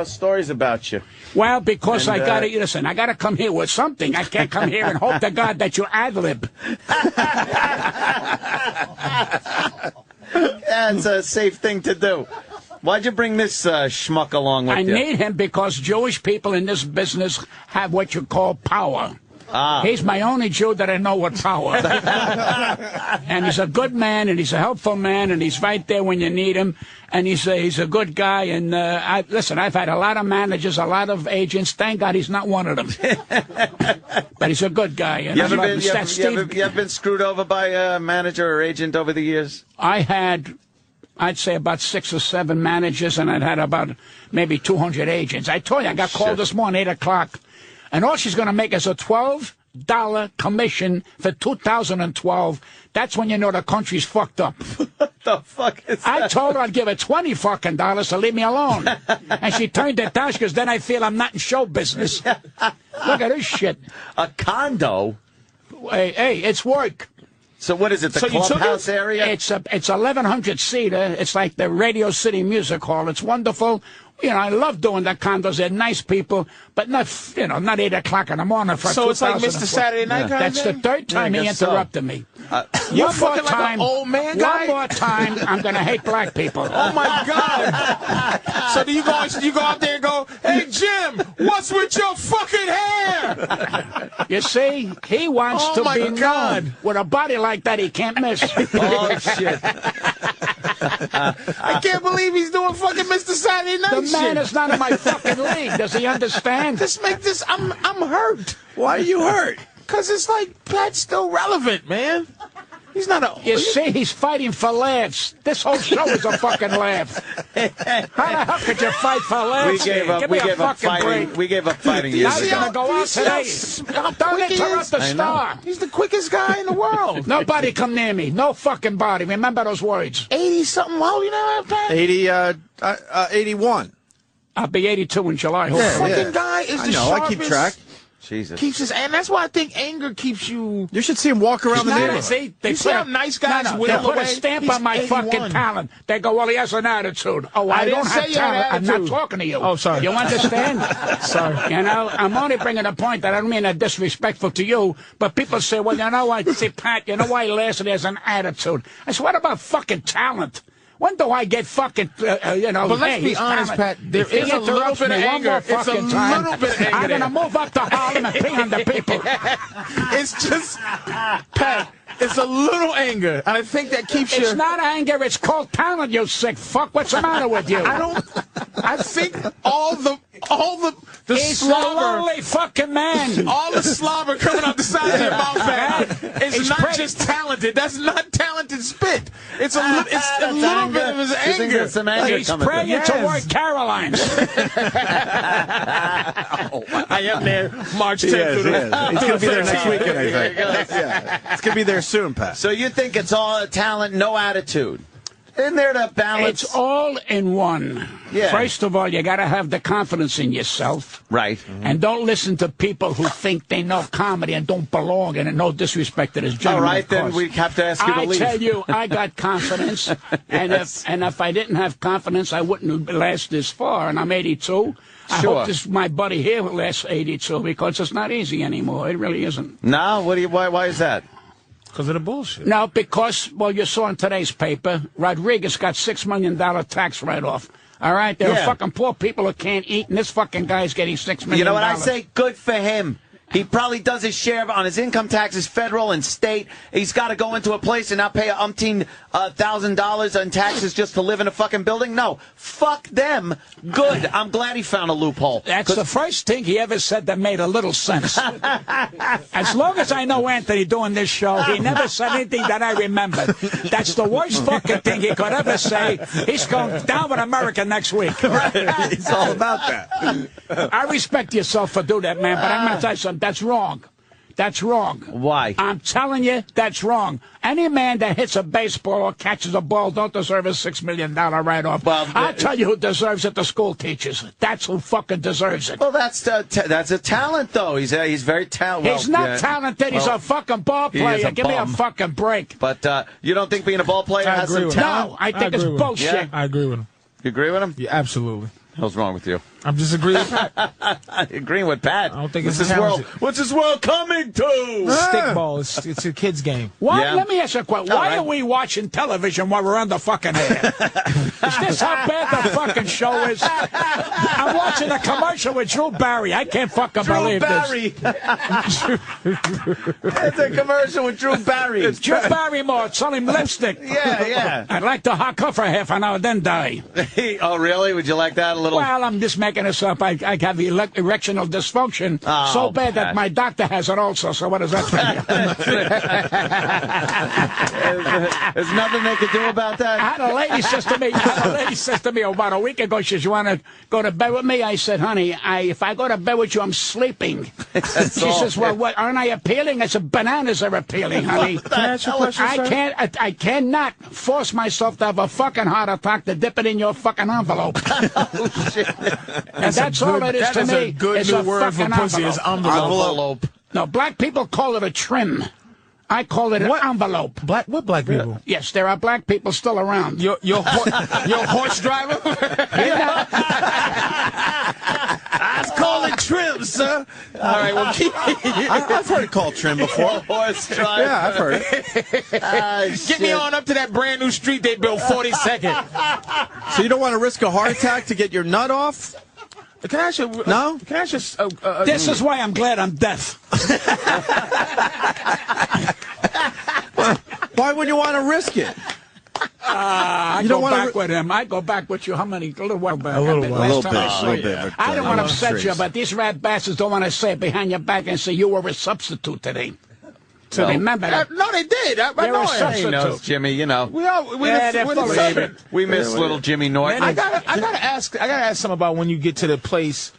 stories about you? Well, because And, I got to, listen, I got to come here with something. I can't come here and hope to God that you ad-lib. Yeah, it's a safe thing to do. Why'd you bring this schmuck along with you? I need him because Jewish people in this business have what you call power. He's my only Jew that I know with power. And he's a good man, and he's a helpful man, and he's right there when you need him. And he's a good guy. And listen, I've had a lot of managers, a lot of agents. Thank God he's not one of them. But he's a good guy. And You ever been screwed over by a manager or agent over the years? I had, I'd say about 6 or 7 managers, and I'd had about maybe 200 agents. I told you, I got called this morning, 8 o'clock. And all she's going to make is a $12 commission for 2012. That's when you know the country's fucked up. What the fuck is that? I told her I'd give her $20 fucking to leave me alone. And she turned it down because then I feel I'm not in show business. Look at this shit. A condo? Hey, it's work. So what is it, the clubhouse area? It's 1,100 seater. It's like the Radio City Music Hall. It's wonderful. You know, I love doing the condos. They're nice people, but not 8 o'clock in the morning for So it's like Mr. Saturday Night kind That's of the thing? third time he interrupted me. You're fucking like an old man guy? One more time, I'm going to hate black people. Oh, my God. So do you go out there and go, hey, Jim, what's with your fucking hair? You see, he wants to be God. known. With a body like that, he can't miss. Oh, shit. I can't believe he's doing fucking Mr. Saturday Night The man shit. is not in my fucking league. Does he understand? I'm hurt. Why are you hurt? Because it's like, Pat's still relevant, man. He's not a... You see, he's fighting for laughs. This whole show is a fucking laugh. How the hell could you fight for laughs? We gave up fighting. Break. We gave up fighting years Now ago. you're going to go out today. Don't interrupt the star. He's the quickest guy in the world. Nobody come near me. No fucking body. Remember those words. 80-something. How old you now, Pat? 81. I'll be 82 in July. The fucking guy is the sharpest. I keep track. Jesus. Keeps his, and that's why I think anger keeps you. You should see him walk around the neighborhood. See, You see how nice guys they whittle put away? a stamp He's on my 81. fucking talent. They go, well, he has an attitude. Oh, I didn't don't have say you had talent. I'm not attitude. talking to you. Oh, sorry. You understand? Sorry. You know, I'm only bringing a point that I don't mean that disrespectful to you, but people say, well, you know what? See, Pat, you know why he lasted? He has an attitude. I said, what about fucking talent? When do I get fucking, you know, But let's be honest, Pat, there is a little bit of anger. It's a little bit of anger. I'm going to move up to Harlem and pee on the people. It's just, Pat, it's a little anger. And I think that keeps you... It's not anger, it's called talent, you sick fuck. What's the matter with you? I think all the He's a slobber... lonely fucking man. All the slobber coming out the side of your mouth, man. It's He's not just talented. That's not talented spit. It's a little bit of his You think anger. there's some anger He's coming praying through? toward Caroline's. I am there March 10th. He is. He's going to be there next 13th. weekend, I think. Yeah. It's going to be there soon, Pat. So you think it's all talent, no attitude? Isn't there to balance? It's all in one. Yeah. First of all, you got to have the confidence in yourself. Right. And don't listen to people who think they know comedy and don't belong in it. No disrespect to this gentleman. All right, of then course. we have to ask you to I leave. tell you, I got confidence, and if I didn't have confidence, I wouldn't last this far. And I'm 82. I Sure. hope my buddy here will last 82 because it's not easy anymore. It really isn't. No, why is that? Because of the bullshit. No, because, well, you saw in today's paper, Rodriguez got $6 million tax write-off. All right? There are fucking poor people who can't eat, and this fucking guy's getting $6 million. You know what I say? Good for him. He probably does his share on his income taxes, federal and state. He's got to go into a place and not pay $1,000 in taxes just to live in a fucking building. No, fuck them. Good. I'm glad he found a loophole. That's the first thing he ever said that made a little sense. As long as I know Anthony doing this show, he never said anything that I remembered. That's the worst fucking thing he could ever say. He's going down with America next week. It's all about that. I respect yourself for doing that, man, but I'm going to tell you something. That's wrong. That's wrong. Why? I'm telling you, that's wrong. Any man that hits a baseball or catches a ball don't deserve a $6 million write-off. Well, I'll tell you who deserves it, the school teachers. That's who fucking deserves it. Well, that's a talent, though. He's very talented. He's not talented. He's a fucking ball he is player. a Give me a bum. fucking break. But you don't think being a ball player I has agree some with talent? No, I think it's bullshit. Yeah. I agree with him. You agree with him? Yeah, absolutely. What's wrong with you? I'm just agreeing with Pat. Agreeing with Pat. I don't think What's it's this world? talented. What's this world coming to? Stickball. It's a kid's game. Why? Yeah. Let me ask you a question. Why right. are we watching television while we're on the fucking air? Is this how bad the fucking show is? I'm watching a commercial with Drew Barry. I can't fucking believe Barry. It's a commercial with Drew Barry. this. Drew Barrymore selling lipstick. Yeah. I'd like to hock up for half an hour, then die. Oh, really? Would you like that a little? Well, I'm just making this up. I have erectional dysfunction so bad that my doctor has it also. So what does that tell you? There's nothing they could do about that. I had a lady says to me about a week ago, she says, you want to go to bed with me? I said, honey, if I go to bed with you, I'm sleeping. She says, well, what, aren't I appealing? I said, bananas are appealing, honey. Can I ask you a question, sir? I cannot force myself to have a fucking heart attack to dip it in your fucking envelope. Oh, shit. And that's all it is to me. That is a good it's new a word for fucking pussy. Is envelope. No, black people call it a trim. I call it an envelope. What black people? Yes, there are black people still around. Your horse driver? That's called a trim, sir. All right, well, keep. I've heard it called trim before. Horse driver. Yeah, I've heard it. Get me on up to that brand new street they built 42nd. So you don't want to risk a heart attack to get your nut off? Can I ask you? No? Can I ask you? This is why I'm glad I'm deaf. Why would you want to risk it? I You go don't wanna back with him. I go back with you. How many? A little while back. A little while. A little bit. But, I don't want to I'm upset you, serious. but these rat bastards don't want to say it behind your back and say you were a substitute today. So remember that. No, they did. I know He knows, Jimmy. You know. We miss little Jimmy Norton. I gotta ask something about when you get to the place.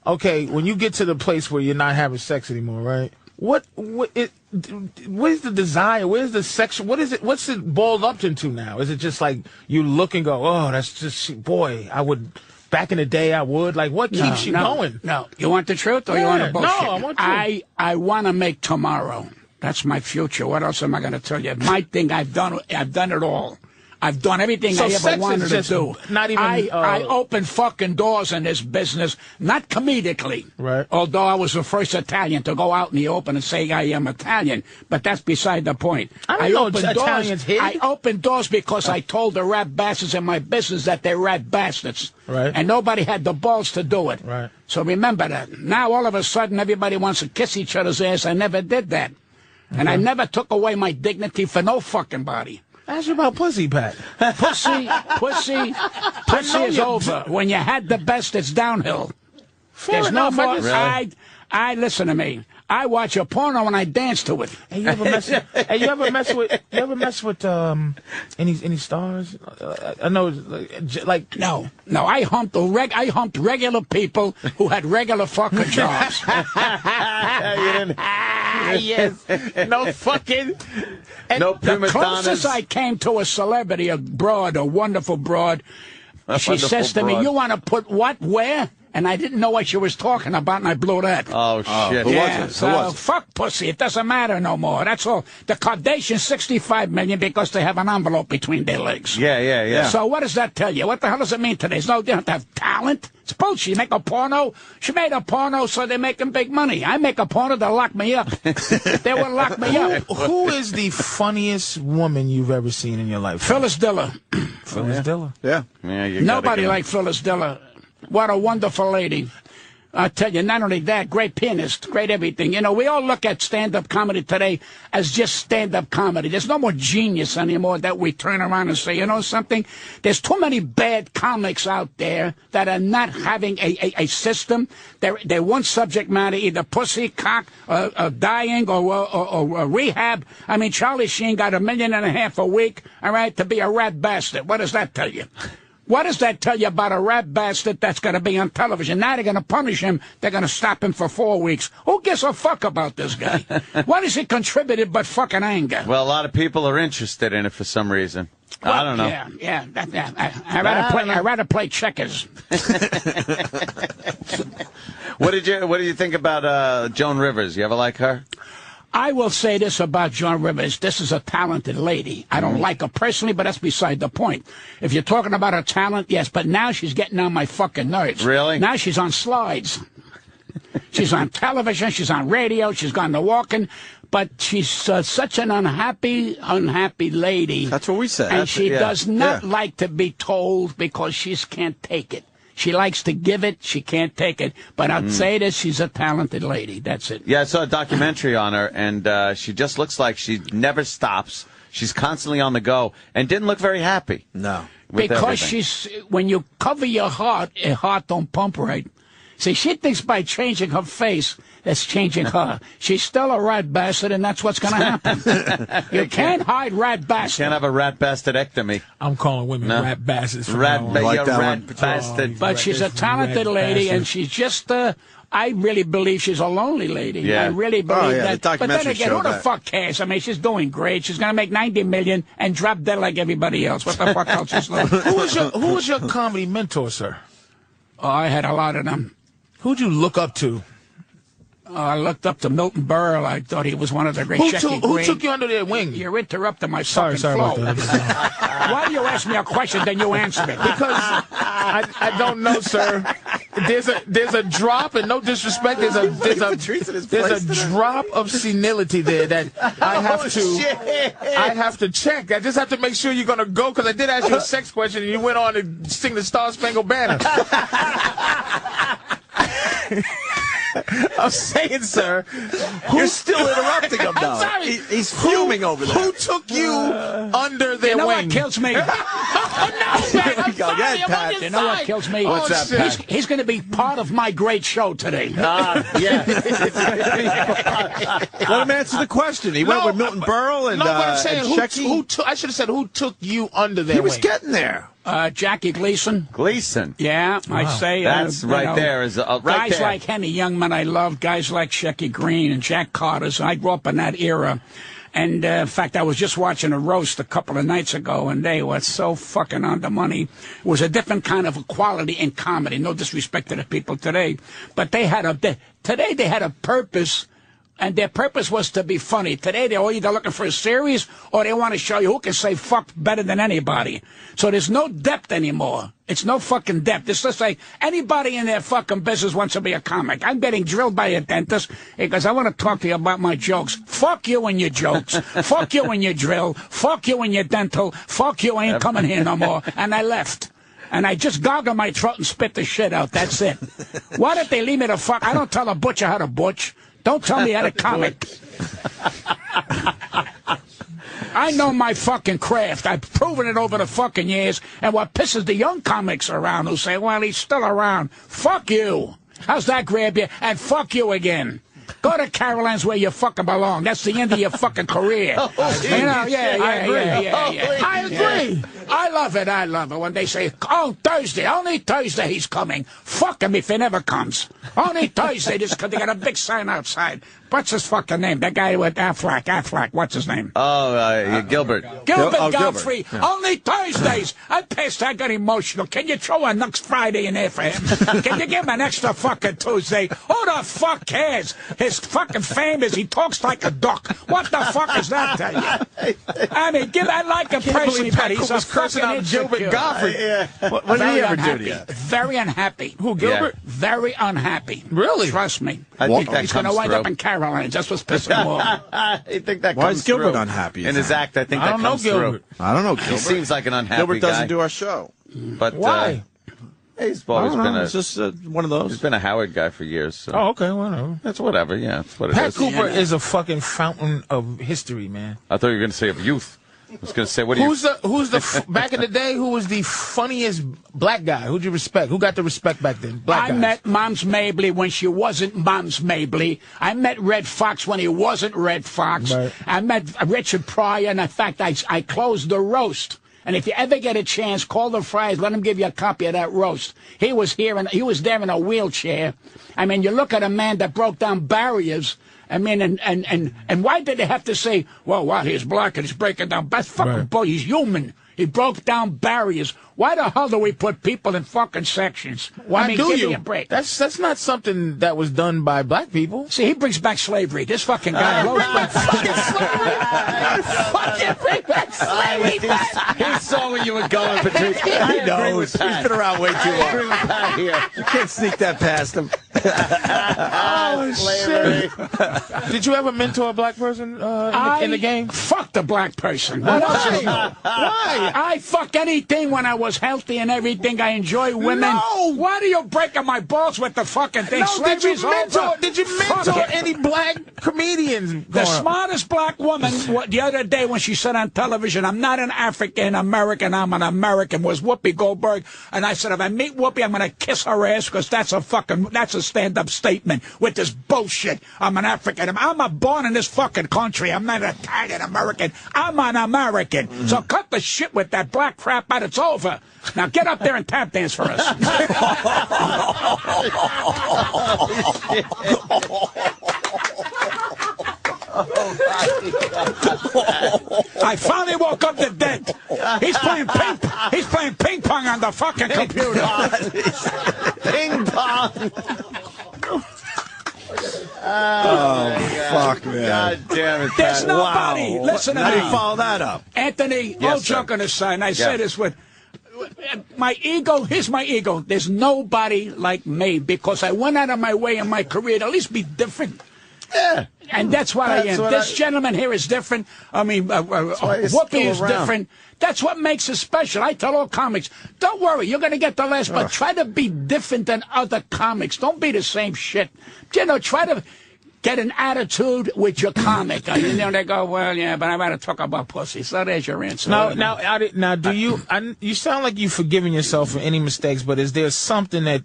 Okay, when you get to the place where you're not having sex anymore, right? What is the desire? Where's the sex? What is it? What's it boiled up into now? Is it just like you look and go, oh, that's just, boy, I would, back in the day I would. Like, what keeps you going? No. You want the truth or you want the bullshit? No, I want truth. I want to make tomorrow. That's my future. What else am I going to tell you? My thing, I've done it all. I've done everything I ever wanted to do. Not even. I opened fucking doors in this business, not comedically. Right. Although I was the first Italian to go out in the open and say I am Italian, but that's beside the point. I opened Italians hid. I opened doors because I told the rat bastards in my business that they're rat bastards. Right. And nobody had the balls to do it. Right. So remember that. Now all of a sudden everybody wants to kiss each other's ass. I never did that. Okay. And I never took away my dignity for no fucking body. Ask you about pussy, Pat. Pussy is over. When you had the best, it's downhill. There's no more. Really? I listen to me. I watch a porno and I dance to it. Hey, you ever mess with any stars? I know, like no. I humped regular people who had regular fucking jobs. Yes, no fucking. No prima the closest I came to a celebrity, a wonderful broad, she says to me, "You want to put what where?" And I didn't know what she was talking about, and I blew that. Oh, shit. Who was it? So, fuck pussy. It doesn't matter no more. That's all. The Kardashians, $65 million because they have an envelope between their legs. Yeah. So what does that tell you? What the hell does it mean today? You don't have talent. It's bullshit. You make a porno. She made a porno so they're making big money. I make a porno, they'll lock me up. They will lock me up. Who is the funniest woman you've ever seen in your life? Phyllis Diller. Phyllis Diller. Yeah. Nobody like Phyllis Diller. What a wonderful lady. I tell you, not only that, great pianist, great everything. You know, we all look at stand-up comedy today as just stand-up comedy. There's no more genius anymore that we turn around and say, you know something? There's too many bad comics out there that are not having a system. They're one subject matter, either pussy, cock, dying, or rehab. I mean, Charlie Sheen got $1.5 million a week, all right, to be a rat bastard. What does that tell you? What does that tell you about a rat bastard that's going to be on television? Now they're going to punish him. They're going to stop him for 4 weeks. Who gives a fuck about this guy? What has he contributed but fucking anger? Well, a lot of people are interested in it for some reason. Well, I don't know. Yeah. I'd rather play checkers. What did you think about Joan Rivers? You ever like her? I will say this about Joan Rivers. This is a talented lady. I don't like her personally, but that's beside the point. If you're talking about her talent, yes, but now she's getting on my fucking nerves. Really? Now she's on slides. She's on television. She's on radio. She's gone to walking. But she's such an unhappy lady. That's what we said. And she does not like to be told because she can't take it. She likes to give it. She can't take it. But I'll say this, she's a talented lady. That's it. Yeah, I saw a documentary on her, and she just looks like she never stops. She's constantly on the go and didn't look very happy. No. Because when you cover your heart don't pump right. See, she thinks by changing her face, that's changing her. She's still a rat bastard, and that's what's going to happen. You can't hide rat bastard. You can't have a rat bastardectomy. I'm calling women rat bastards. Rat bastard. But she's a talented lady, and she's just, I really believe she's a lonely lady. Yeah. I really believe that. The but then again, who the fuck cares? I mean, she's doing great. She's going to make $90 million and drop dead like everybody else. What the fuck else is left? Who was your comedy mentor, sir? Oh, I had a lot of them. Who'd you look up to? I looked up to Milton Berle. I thought he was one of the great. Who took you under their wing? You're interrupting my fucking flow. About that. Why do you ask me a question, then you answer it? Because I don't know, sir. There's a drop, and no disrespect, there's a drop of senility there that I have to check. I just have to make sure you're gonna go, because I did ask you a sex question, and you went on to sing the Star-Spangled Banner. I'm saying, sir. You're still interrupting him, though. I'm sorry. He's fuming over there. Who took you under their You know wing? what kills me? Oh, no, Pat, I'm Go sorry, ahead, I'm on Pat. your You know what side. kills me? What's that, Pat? He's going to be part of my great show today. Yeah. Let him answer the question. He went with Milton Berle and no, what I'm saying, and Shecky. I should have said, who took you under their He was wing? getting there. Jackie Gleason. Gleason. Yeah, I say That's you right know, there. Is right guys there. like Henny Youngman I love, guys like Shecky Green and Jack Carter's. I grew up in that era. And, in fact, I was just watching a roast a couple of nights ago, and they were so fucking on the money. It was a different kind of quality in comedy. No disrespect to the people today. But today they had a purpose, and their purpose was to be funny. Today they're either looking for a series or they want to show you who can say fuck better than anybody. So there's no depth anymore. It's no fucking depth. It's just like anybody in their fucking business wants to be a comic. I'm getting drilled by a dentist because I want to talk to you about my jokes. Fuck you and your jokes. Fuck you and your drill. Fuck you and your dental. Fuck you, I ain't coming here no more. And I left. And I just goggle my throat and spit the shit out. That's it. Why don't they leave me the fuck? I don't tell a butcher how to butch. Don't tell me how to comic. I know my fucking craft. I've proven it over the fucking years. And what pisses the young comics around who say, well, he's still around. Fuck you. How's that grab you? And fuck you again. Go to Caroline's where you fucking belong. That's the end of your fucking career. Yeah. I agree. I love it. When they say, oh, Thursday, only Thursday he's coming. Fuck him if he never comes. Only Thursday, just because they got a big sign outside. What's his fucking name? That guy with Affleck. What's his name? Oh, Gilbert. Gilbert Godfrey. Yeah. Only Thursdays. I got emotional. Can you throw a next Friday in there for him? Can you give him an extra fucking Tuesday? Who the fuck cares? His fucking fame is he talks like a duck. What the fuck is that to you? I mean, I like him personally, but he's a cursing out Gilbert Godfrey. What did he ever do to you? Very unhappy. Who, Gilbert? Yeah. Very unhappy. Really? Trust me. I think that he's going to wind up in Caroline's. That's what's pissing him off. I think that Why comes is Gilbert through. unhappy? In his act, I think I that don't comes know through. Gilbert. I don't know Gilbert. He seems like an unhappy Gilbert doesn't guy. do our show. But why? He's always been It's just one of those. He's been a Howard guy for years. So. Oh, okay, whatever. That's whatever. Yeah, that's what it Pat is. Cooper is a fucking fountain of history, man. I thought you were going to say of youth. I was going to say, who's back in the day, who was the funniest black guy? Who'd you respect? Who got the respect back then? Black guys. Met Moms Mabley when she wasn't Moms Mabley. I met Red Fox when he wasn't Red Fox. Right. I met Richard Pryor, and in fact, I closed the roast. And if you ever get a chance, call the Friars, let them give you a copy of that roast. He was there in a wheelchair. I mean, you look at a man that broke down barriers. I mean, and why did they have to say, well, what, he's black and he's breaking down? That's fucking bull. He's human. He broke down barriers. Why the hell do we put people in fucking sections? Why do give you? Me a break. That's not something that was done by black people. See, he brings back slavery. This fucking guy blows back fucking slavery. Fucking bring back slavery. He saw where you were going, Patrice. He knows. He's been around way too long. You can't sneak that past him. Oh, shit. Did you ever mentor a black person in the game? Fuck the black person. Why? I fuck anything when I was healthy and everything. I enjoy women. No. Why are you breaking my balls with the fucking thing? No, did you mentor any black comedians? The smartest black woman the other day when she said on television, I'm not an African American, I'm an American, was Whoopi Goldberg. And I said, if I meet Whoopi, I'm going to kiss her ass because that's a stand-up statement with this bullshit. I'm an African. I'm born in this fucking country. I'm not an Italian American. I'm an American. Mm-hmm. So cut the shit with that black crap out. It's over. Now get up there and tap dance for us. I finally woke up the dead. He's playing ping pong on the fucking computer. Ping pong. Fuck, man. God damn it. There's nobody. Listen to me. How do you follow that up? Anthony, all joking aside, and I say this with my ego. Here's my ego. There's nobody like me because I went out of my way in my career to at least be different. Yeah. And that's what I am. This gentleman here is different. I mean, Whoopi is different. That's what makes it special. I tell all comics, don't worry, you're going to get the last, but try to be different than other comics. Don't be the same shit. You know, try to get an attitude with your comic. And then they go, well, yeah, but I got to talk about pussy. So there's your answer. Now, do you? You sound like you've forgiven yourself for any mistakes, but is there something that?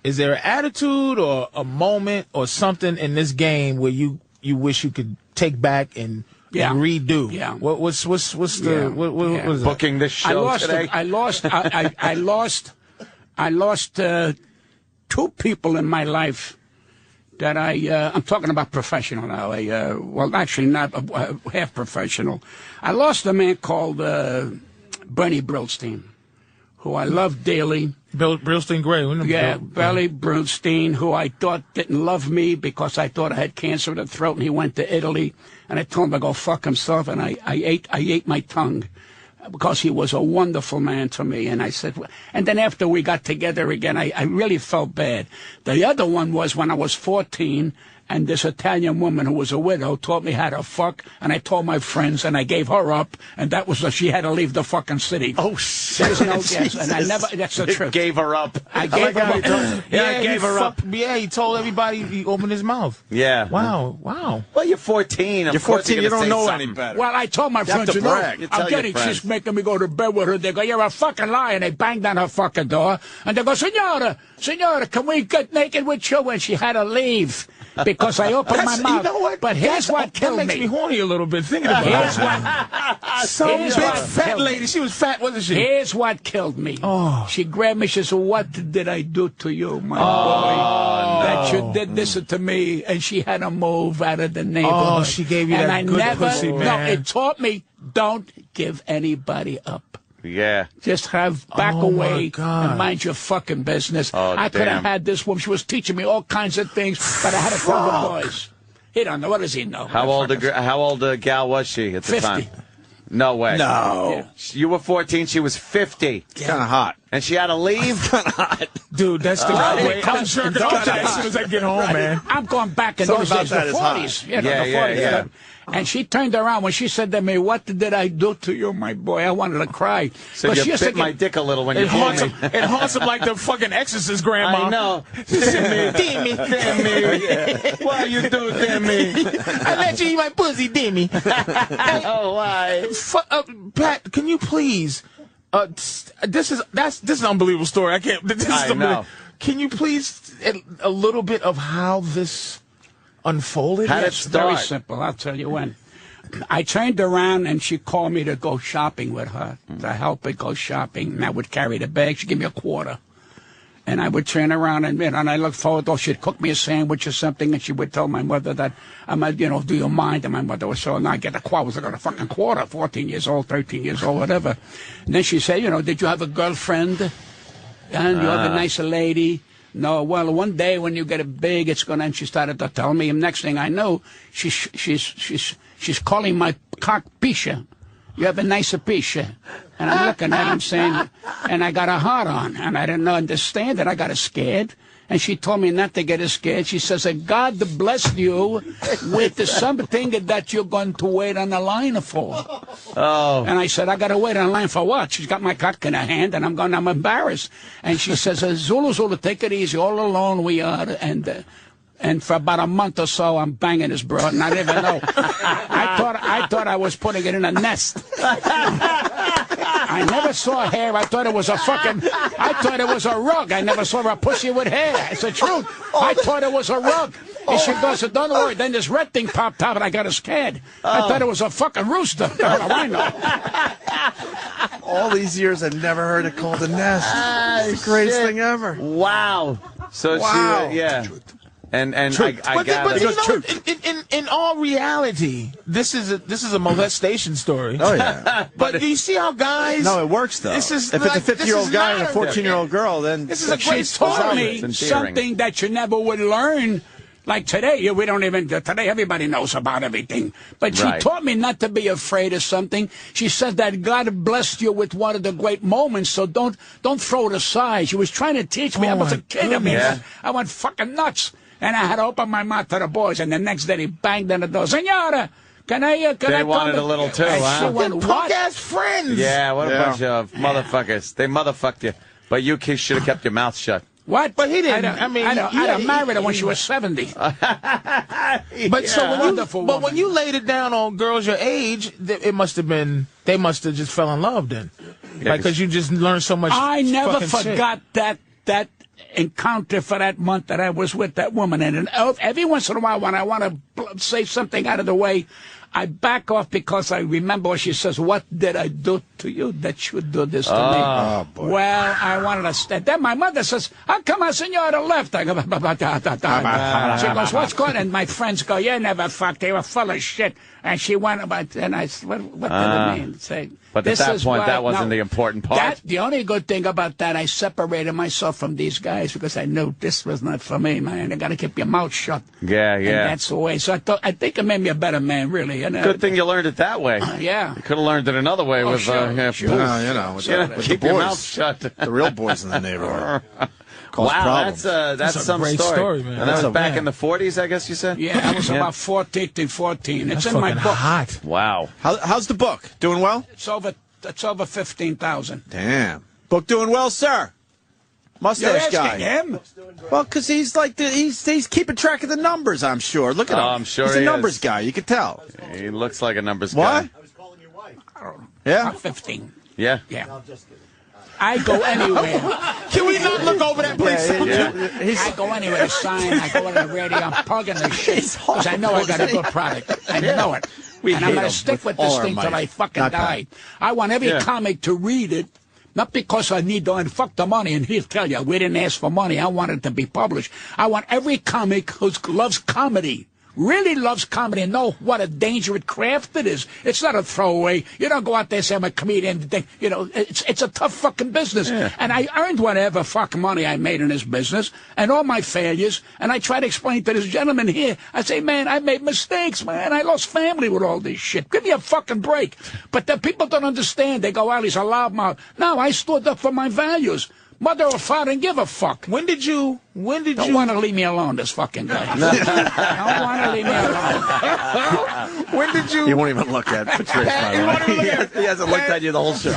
Is there an attitude or a moment or something in this game where you wish you could take back and redo? Yeah. What's the booking this show today? I lost 2 people in my life that I'm talking about professional now. Well, actually not half professional. I lost a man called Bernie Brillstein, who I love dearly. Brillstein Gray. Billy Brillstein, who I thought didn't love me because I thought I had cancer of the throat, and he went to Italy, and I told him to go fuck himself, and I ate my tongue because he was a wonderful man to me. And I said, and then after we got together again, I really felt bad. The other one was when I was 14. And this Italian woman who was a widow taught me how to fuck, and I told my friends, and I gave her up, and that was she had to leave the fucking city. Oh, shit. There's no guess, and I never, that's the truth. Gave her up. I gave her up. I gave her up. Yeah, he told everybody, he opened his mouth. Yeah. Wow. Well, you're 14. You're 14, you don't know any better. Well, I told my friends, she's making me go to bed with her. They go, you're a fucking liar. And they banged on her fucking door, and they go, Senora, can we get naked with you? And she had to leave. Because I opened my mouth. You know what? But here's what killed me. That makes me horny a little bit thinking about it. Some big fat lady. She was fat, wasn't she? Here's what killed me. Oh. She grabbed me. She said, what did I do to you, my boy? That you did this to me. And she had to move out of the neighborhood. Oh, she gave you that good pussy, man. No, it taught me, don't give anybody up. Yeah. Just back away and mind your fucking business. I could have had this woman. She was teaching me all kinds of things, but I had to tell the boys. He don't know. What does he know? How old a gal was she at the 50. time? No way. No. Yeah. You were 14. She was 50. Kind of hot. And she had to leave? Kind of hot. Dude, that's the right way. I'm jerking off as soon as I get home, man. I'm going back in those days, the 40s. The 40s. Yeah. And she turned around when she said to me, what did I do to you, my boy? I wanted to cry. So you bit my dick a little when you told me. It haunts him like the fucking Exorcist grandma. I know. Damn me. Why you do, damn me? I let you eat my pussy, damn me. Oh, why? Pat, can you please... this is an unbelievable story. I can't... This is unbelievable. Can you please... A little bit of how this... unfolded? How did it start? Very simple. I'll tell you when. I turned around and she called me to go shopping with her, to help her go shopping. And I would carry the bag. She'd give me a quarter. And I would turn around and I looked forward to, she'd cook me a sandwich or something, and she would tell my mother that, do you mind? And my mother was so, I get a quarter. I got a fucking quarter, 14 years old, 13 years old, whatever. And then she said, did you have a girlfriend? And you have a nice lady? No, well, one day when you get it big, it's gonna. And she started to tell me, and next thing I know, she's calling my cock Pisha. You have a nicer Pisha. And I'm looking at him saying, and I got a heart on, and I didn't understand it. I got scared. And she told me not to get scared. She says, God blessed you with something that you're going to wait on the line for. Oh. And I said, I got to wait on the line for what? She's got my cock in her hand, and I'm embarrassed. And she says, Zulu, take it easy. All alone we are. And for about a month or so, I'm banging this broad, and I didn't even know. I thought I was putting it in a nest. I never saw hair. I thought it was a rug. I never saw a pussy with hair. It's the truth. I thought it was a rug. And she goes, don't worry. Then this red thing popped out, and I got scared. I thought it was a fucking rooster. I know. All these years, I've never heard it called a nest. It's the greatest thing ever. Wow. So she, yeah. And I got it. In all reality, this is a molestation story. Oh yeah. But do you see how guys? No, it works though. If it's a 50-year-old guy and a 14-year-old girl, then this is a great story. She taught me something that you never would learn. Like today, we don't even. Today, everybody knows about everything. But she taught me not to be afraid of something. She said that God blessed you with one of the great moments, so don't throw it aside. She was trying to teach me. I was a kid. I went fucking nuts. And I had to open my mouth to the boys, and the next day he banged on the door. Senora, can I They come wanted a little too, huh? She went, Punk-ass friends. Yeah, what a bunch of motherfuckers. They motherfucked you. But you should have kept your mouth shut. What? But he didn't. I married her when she was 70. But so when you laid it down on girls your age, it must have been they must have just fell in love then, because you just learned so much. I never fucking forgot that encounter for that month that I was with that woman, and every once in a while when I want to say something out of the way, I back off because I remember what she says. What did I do to you that you do this to me? Oh, boy. Well, I wanted to stay. Then my mother says, "How come I senora left?" I go, she goes, "What's going on?" And my friends go, "You never fucked. They were full of shit." And she went about, and I said, what did it mean? Say, but at that point, that wasn't the important part. The only good thing about that, I separated myself from these guys because I knew this was not for me, man. You got to keep your mouth shut. Yeah. And that's the way. So I think it made me a better man, really. Good thing you learned it that way. Yeah. You could have learned it another way with sure. With keep the your boys, mouth shut. The real boys in the neighborhood. Wow, that's some great story, man. And that was back in the 40s, I guess you said? Yeah, I was about 14. It's That's in my fucking book. hot. Wow. How's the book? Doing well? It's over 15,000. Damn. Book doing well, sir. Mustache You're guy. asking him? Well, because he's like he's keeping track of the numbers. I'm sure. Look at him. I'm sure he's a he numbers is. guy. You can tell. He looks like a numbers What? guy. Yeah. About 15. Yeah. Yeah. I go anywhere. Can we not look over that place? I go anywhere to sign. I go on the radio. I'm plugging the shit because I know I got a good product. I know it. And I'm going to stick with this thing till I fucking die. I want every comic to read it. Not because I need to fuck the money, and he'll tell you, we didn't ask for money. I want it to be published. I want every comic who loves comedy, really loves comedy, and know what a dangerous craft it is. It's not a throwaway. You don't go out there and say, I'm a comedian. You know, it's a tough fucking business. Yeah. And I earned whatever fucking money I made in this business, and all my failures, and I try to explain to this gentleman here, I say, man, I made mistakes, man. I lost family with all this shit. Give me a fucking break. But the people don't understand. They go, well, he's a loudmouth. No, I stood up for my values. Mother or father, and give a fuck. When did you Don't want to leave me alone, this fucking guy. Don't want to leave me alone. When did you? He won't even look at Patrice, by the way. He hasn't looked at you the whole show.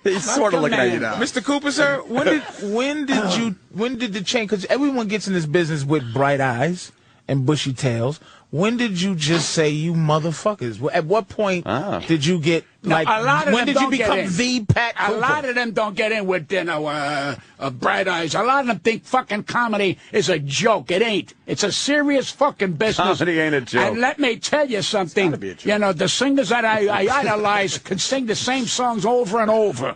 He's sort of looking at you now. Mr. Cooper, sir, when did the change? Because everyone gets in this business with bright eyes and bushy tails. When did you just say, you motherfuckers? At what point did you get, like, when did you become the Pat Cooper? A lot of them don't get in with, bright eyes. A lot of them think fucking comedy is a joke. It ain't. It's a serious fucking business. Comedy ain't a joke. And let me tell you something. It's gotta be a joke. You know, the singers that I idolize can sing the same songs over and over.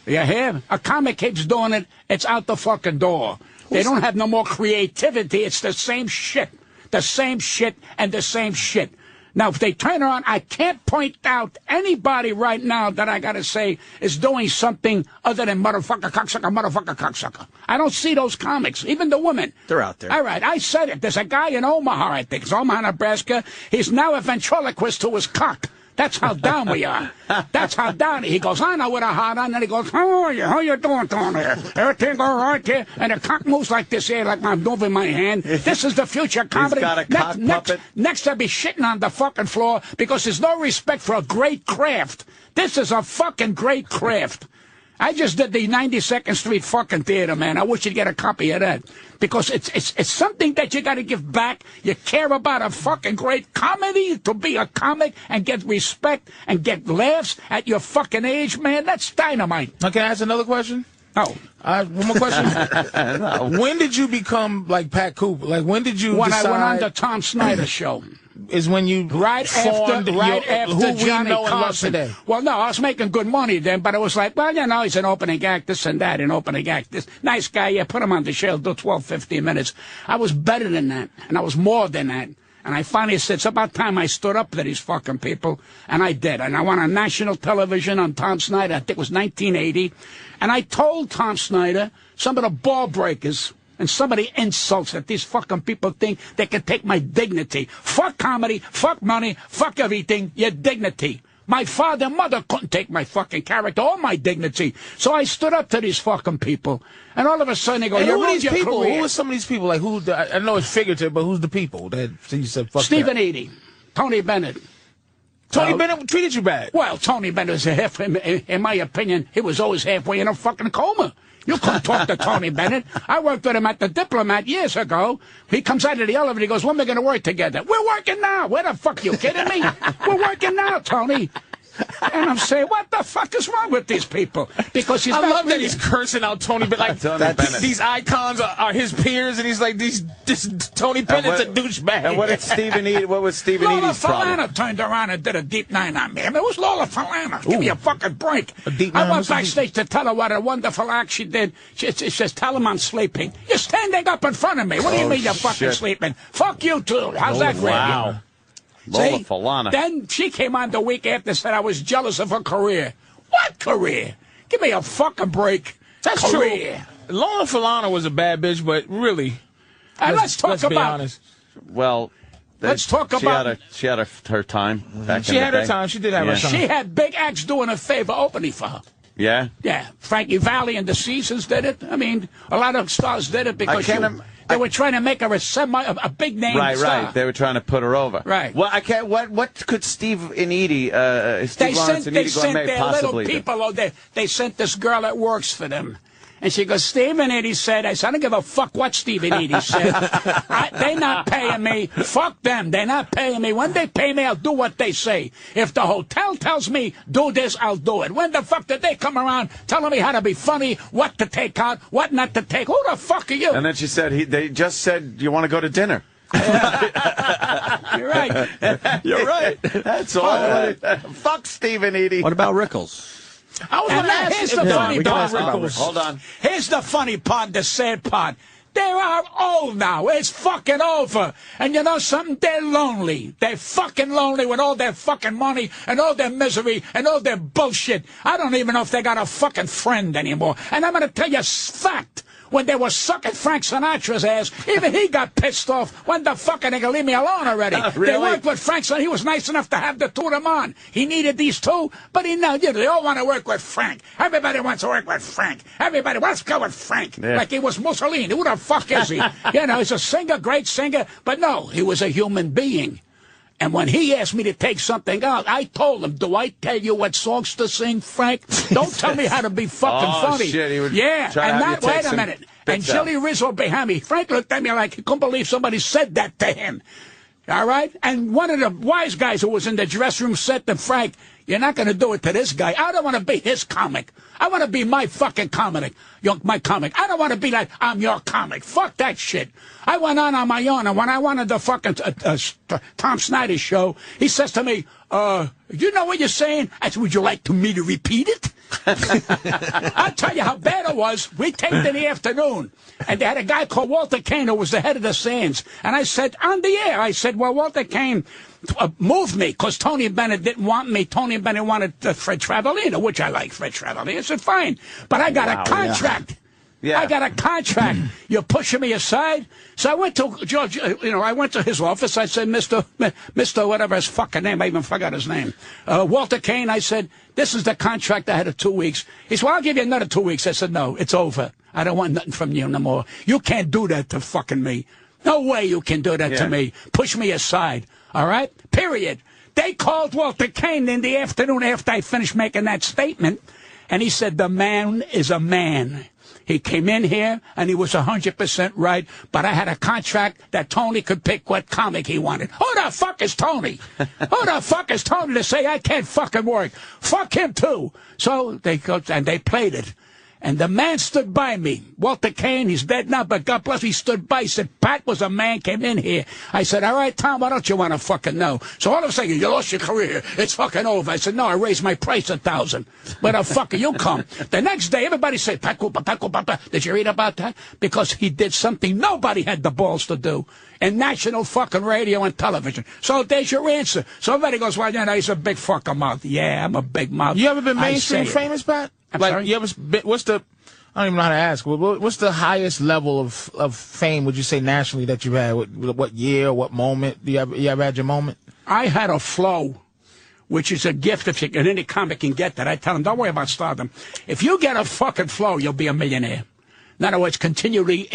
You hear? A comic keeps doing it, it's out the fucking door. They don't have no more creativity. It's the same shit. The same shit and the same shit. Now, if they turn around, I can't point out anybody right now that I got to say is doing something other than motherfucker, cocksucker. I don't see those comics, even the women. They're out there. All right, I said it. There's a guy in Omaha, I think. It's Omaha, Nebraska. He's now a ventriloquist to his cock. That's how down we are. That's how down. He goes, I know what a hot on. And he goes, how are you? How you doing down there? Everything all right there? And the cock moves like this here, like I'm moving my hand. This is the future comedy. He's got a cock puppet. Next, I'll be shitting on the fucking floor because there's no respect for a great craft. This is a fucking great craft. I just did the 92nd Street fucking theater, man. I wish you'd get a copy of that. Because it's something that you got to give back. You care about a fucking great comedy, to be a comic and get respect and get laughs at your fucking age, man. That's dynamite. Now, can I ask another question? Oh. One more question. No. When did you become like Pat Cooper? Like, when did you decide? When I went on the Tom Snyder show. Is when you right after who Johnny we know Carson. today. Well, no, I was making good money then, but it was like, well, you know, he's an opening act, this and that, an opening act, this nice guy. Yeah, put him on the show, do 12, 15 minutes. I was better than that, and I was more than that. And I finally said, it's about time I stood up to these fucking people, and I did. And I went on national television on Tom Snyder. I think it was 1980, and I told Tom Snyder some of the ball breakers and some of the insults that these fucking people think they can take my dignity. Fuck comedy, fuck money, fuck everything, your dignity. My father and mother couldn't take my fucking character or my dignity. So I stood up to these fucking people. And all of a sudden they go, who are these your people? career. Who are some of these people? Like, who? I know it's figurative, but who's the people that you said fuck Stephen that? Eady, Tony Bennett. Tony Bennett treated you bad. Well, Tony Bennett was in my opinion, he was always halfway in a fucking coma. You couldn't talk to Tony Bennett. I worked with him at the Diplomat years ago. He comes out of the elevator, he goes, when are we going to work together? We're working now. Where the fuck, you kidding me? We're working now, Tony. And I'm saying, what the fuck is wrong with these people? Because he's I not love that really... he's cursing out Tony Bennett. Like, these icons are his peers, and he's like, this Tony Bennett's a douchebag. And what was Stephen Eady's Lola problem? Falana turned around and did a deep 9 on me. I mean, it was Lola Falana. Give me a fucking break. I went backstage to tell her what a wonderful act she did. She says, tell him I'm sleeping. You're standing up in front of me. What do you mean you're fucking sleeping? Fuck you, too. How's that grab Wow. you? Lola Falana. Then she came on the week after and said I was jealous of her career. What career? Give me a fucking break. That's career. True. Lola Falana was a bad bitch, but really, let's talk be about. honest. Well, let's talk about. She had her time. Back she in had the her day. time. She did have her time. She had big acts doing a favor opening for her. Yeah. Yeah, Frankie Valli and the Seasons did it. I mean, a lot of stars did it because they were trying to make her a big name star. Right. They were trying to put her over. Right. Well, I can't. What could Steve and Eady, Steve Lawrence and They Eady sent Gourmet their possibly little do? people. They sent this girl that works for them. And she goes, Stephen Eady said, I don't give a fuck what Stephen Eady said. They're not paying me. Fuck them. They're not paying me. When they pay me, I'll do what they say. If the hotel tells me, do this, I'll do it. When the fuck did they come around telling me how to be funny, what to take out, what not to take? Who the fuck are you? And then she said, they just said, you want to go to dinner? You're right. You're right. That's all. Fuck Stephen Eady. What about Rickles? I was going to ask here's if the funny part. Hold on. Here's the funny part, the sad part. They are old now. It's fucking over. And you know something? They're lonely. They're fucking lonely with all their fucking money and all their misery and all their bullshit. I don't even know if they got a fucking friend anymore. And I'm going to tell you a fact. When they were sucking Frank Sinatra's ass, even he got pissed off. When the fuck are they going to leave me alone already? Really? They worked with Frank Sinatra. He was nice enough to have the two of them on. He needed these two, but they all want to work with Frank. Everybody wants to work with Frank. Everybody wants to go with Frank. Yeah. Like he was Mussolini. Who the fuck is he? He's a singer, great singer, but no, he was a human being. And when he asked me to take something out, I told him, do I tell you what songs to sing, Frank? Don't tell me how to be fucking funny. Shit, he would yeah, try to and have that, you take wait a some minute. And bits out. Jilly Rizzo behind me. Frank looked at me like he couldn't believe somebody said that to him. All right? And one of the wise guys who was in the dressing room said to Frank, you're not going to do it to this guy. I don't want to be his comic. I want to be my fucking comic. My comic. I don't want to be like, I'm your comic. Fuck that shit. I went on my own, and when I wanted the fucking Tom Snyder show, he says to me, you know what you're saying? I said, would you like me to repeat it? I'll tell you how bad it was. We taped in the afternoon, and they had a guy called Walter Kane who was the head of the Sands. And I said, on the air, I said, well, Walter Kane moved me because Tony Bennett didn't want me. Tony Bennett wanted Fred Travalino, which I like Fred Travalino. I said, fine, but I got a contract. Yeah. I got a contract. You're pushing me aside. So I went to George. I went to his office. I said, Mr. whatever his fucking name. I even forgot his name. Walter Kane. I said, this is the contract I had of 2 weeks. He said, well, I'll give you another 2 weeks. I said, no, it's over. I don't want nothing from you no more. You can't do that to fucking me. No way you can do that to me. Push me aside. All right? Period. They called Walter Kane in the afternoon after I finished making that statement, and he said, the man is a man. He came in here, and he was 100% right, but I had a contract that Tony could pick what comic he wanted. Who the fuck is Tony? Who the fuck is Tony to say I can't fucking work? Fuck him, too. So they played it. And the man stood by me. Walter Kane, he's dead now, but God bless, he stood by. He said, Pat was a man, came in here. I said, all right, Tom, why don't you want to fucking know? So all of a sudden, you lost your career. It's fucking over. I said, no, I raised my price 1,000. Where the fuck are you come? The next day, everybody said, Pat Cooper, did you read about that? Because he did something nobody had the balls to do in national fucking radio and television. So there's your answer. So everybody goes, well, he's a big fucking mouth. Yeah, I'm a big mouth. You ever been mainstream famous, Pat? I'm sorry? You ever been, I don't even know how to ask. What's the highest level of fame, would you say, nationally that you had? What year, what moment? You ever had your moment? I had a flow which is a gift if any comic can get that. I tell them, don't worry about stardom. If you get a fucking flow, you'll be a millionaire. In other words, continually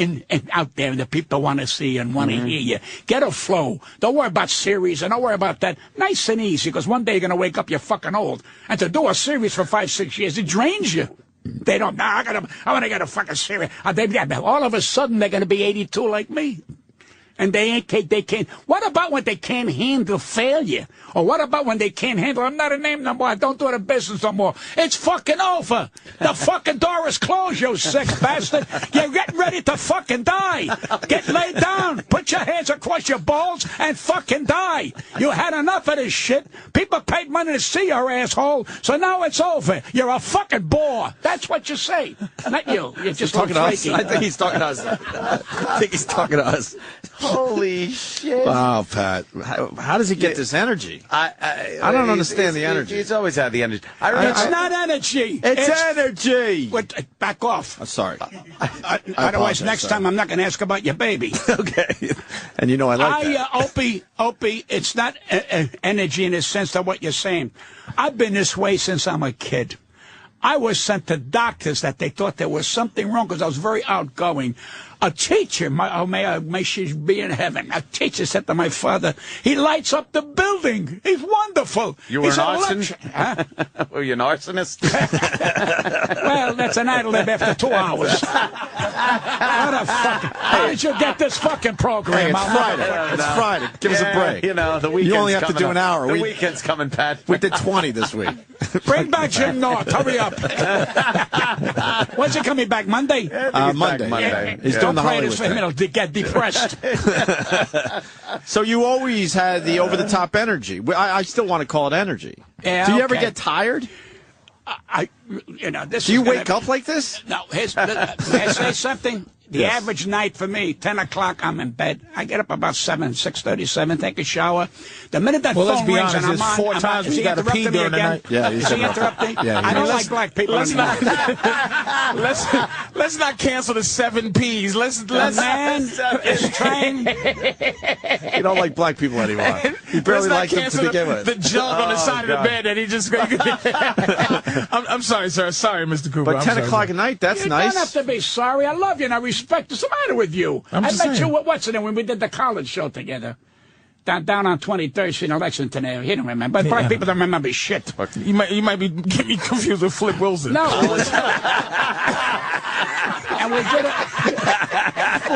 out there, and the people want to see and want to hear you. Get a flow. Don't worry about series, and don't worry about that. Nice and easy, because one day you're going to wake up, you're fucking old. And to do a series for 5-6 years, it drains you. They don't, I want to get a fucking series. All of a sudden, they're going to be 82 like me. And they can't. What about when they can't handle failure? Or what about when they can't handle, I'm not a name no more, I don't do the business no more. It's fucking over. The fucking door is closed, you sick bastard. You're getting ready to fucking die. Get laid down. Put your hands across your balls and fucking die. You had enough of this shit. People paid money to see your asshole, so now it's over. You're a fucking bore. That's what you say. Not you. You're just talking to us. I think he's talking to us. I think he's talking to us. Holy shit. Wow, Pat. How does he get this energy? I don't understand the energy. He's always had the energy. It's not energy. It's energy. Back off. I'm sorry. Otherwise, next time I'm not going to ask about your baby. Okay. And you know I like that. Opie, it's not energy in the sense of what you're saying. I've been this way since I'm a kid. I was sent to doctors that they thought there was something wrong because I was very outgoing. A teacher, may she be in heaven, a teacher said to my father, he lights up the building. He's wonderful. You were an arsonist? Huh? Were you an arsonist? Well, that's an ad lib after 2 hours. What a fucking... How did you get this fucking program? Hey, it's Friday. It's Friday. Give us a break. You know, the weekend's You only have to do up. an hour. The weekend's coming, Pat. We did 20 this week. Bring back Jim North. Hurry up. When's he coming back? Monday? Monday. He's doing the Hollywood for him. It'll get depressed. So you always had the over-the-top energy. I still want to call it energy. Yeah, do you ever get tired? This. Do you wake up like this? No. May I say something? The average night for me, 10 o'clock, I'm in bed. I get up about 6:37, take a shower. The minute that phone rings and I'm on, 4 times we got to pee during the night. Yeah, is he interrupting? Yeah, I don't like black people anymore. Let's not cancel the 7 Ps. The man is trying. You don't like black people anymore. You barely like them to begin with. The junk on the side of the bed that he just... I'm sorry, sir. Sorry, Mr. Cooper. But 10 o'clock at night, that's nice. You don't have to be sorry. I love you and I respect. What's the matter with you? I met you, what's it, when we did the college show together. Down on 23rd Street in Lexington area. He don't remember. But black people don't remember shit. You might be getting me confused with Flip Wilson. No. And we did it.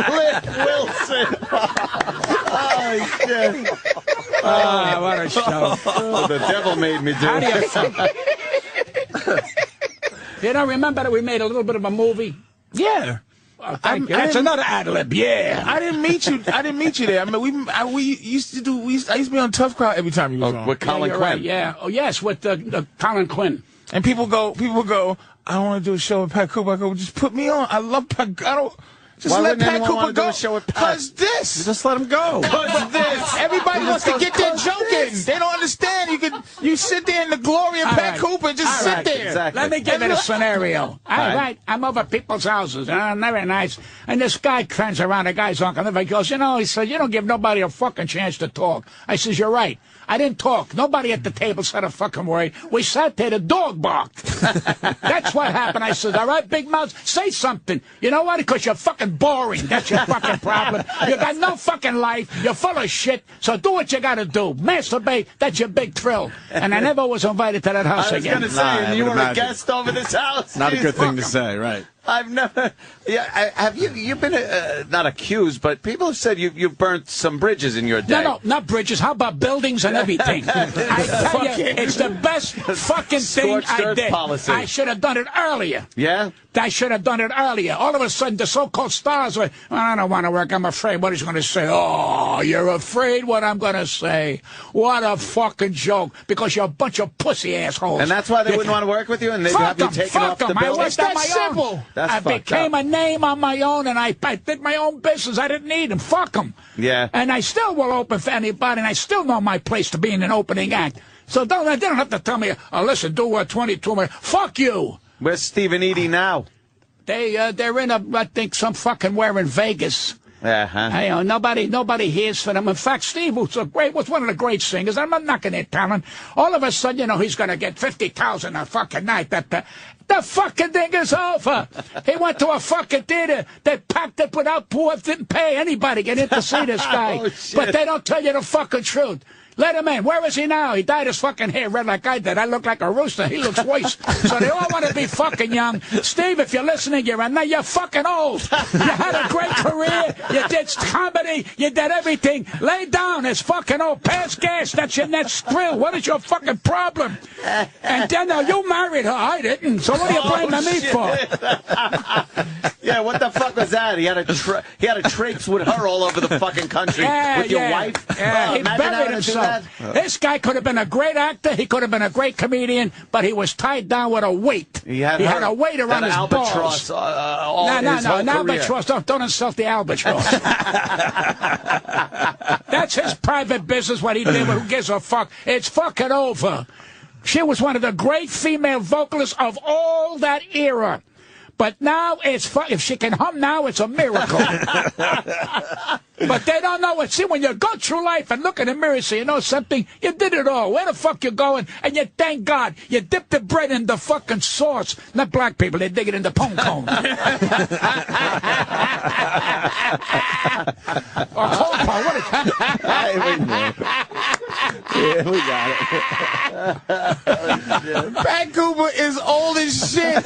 Flip Wilson. Oh, shit. Oh, what a show. Oh, the devil made me do it. You don't remember that we made a little bit of a movie? Yeah. That's another ad-lib, yeah. I didn't meet you there. I mean, I used to be on Tough Crowd every time you was on. With Colin Quinn. Right, yeah. Oh, yes, with Colin Quinn. And people go, I don't want to do a show with Pat Cooper. I go, just put me on. I love Pat. I don't... Just Why let Pat Cooper go. Do a show with Pat? Cause this. Just let him go. Cause this. Everybody wants to get their joke in. They don't understand. You sit there in the glory of Pat Cooper and just sit there. Exactly. Let me give you a scenario. All right. I'm over people's houses. Very nice. And this guy turns around. The guy's uncle. He goes, he said, you don't give nobody a fucking chance to talk. I says, you're right. I didn't talk. Nobody at the table said a fucking word. We sat there, the dog barked. That's what happened. I said, all right, big mouth, say something. You know what? Because you're fucking boring. That's your fucking problem. You got no fucking life. You're full of shit. So do what you got to do. Masturbate. That's your big thrill. And I never was invited to that house again. I was going to say, you were a guest over this house. Not a good thing to say, right? I've never. Yeah, have you? You've been not accused, but people have said you've burnt some bridges in your day. No, not bridges. How about buildings and everything? I tell you, it's the best fucking thing I did. Policy. I should have done it earlier. Yeah. I should have done it earlier. All of a sudden, the so-called stars were, I don't want to work. I'm afraid. What he's going to say? Oh, you're afraid what I'm going to say. What a fucking joke. Because you're a bunch of pussy assholes. And that's why they wouldn't want to work with you? And they'd have you taken off the bill? I worked on my own. I became a name on my own, and I did my own business. I didn't need them. Fuck them. Yeah. And I still will open for anybody, and I still know my place to be in an opening act. So they don't have to tell me, listen, do 22 minutes. Fuck you. Where's Steve and Edie now? They're in I think, some fucking where in Vegas. Nobody hears from him. In fact, Steve was one of the great singers. I'm not knocking their talent. All of a sudden, he's going to get 50,000 a fucking night. The fucking thing is over. He went to a fucking theater. They packed it without poor, didn't pay anybody get in to see this guy. But they don't tell you the fucking truth. Let him in. Where is he now? He dyed his fucking hair red like I did. I look like a rooster. He looks worse. So they all want to be fucking young. Steve, if you're listening, you're fucking old. You had a great career. You did comedy. You did everything. Lay down. It's fucking old. Pass gas. That's your next thrill. What is your fucking problem? And then you married her. I didn't. So what are you blaming me for? Yeah, what the fuck was that? He had a traipse with her all over the fucking country with your wife. Yeah, he buried himself. This guy could have been a great actor. He could have been a great comedian, but he was tied down with a weight. He had a weight around his balls. No, an albatross. Don't insult the albatross. That's his private business, what he did. Who gives a fuck? It's fucking over. She was one of the great female vocalists of all that era. But now if she can hum now, it's a miracle. But they don't know it. See, when you go through life and look in the mirror and say, you know something, you did it all. Where the fuck you going? And you thank God. You dip the bread in the fucking sauce. Not black people, they dig it in the pone cone. Or cold pone, what is that? Yeah, we got it. Pat Cooper is old as shit.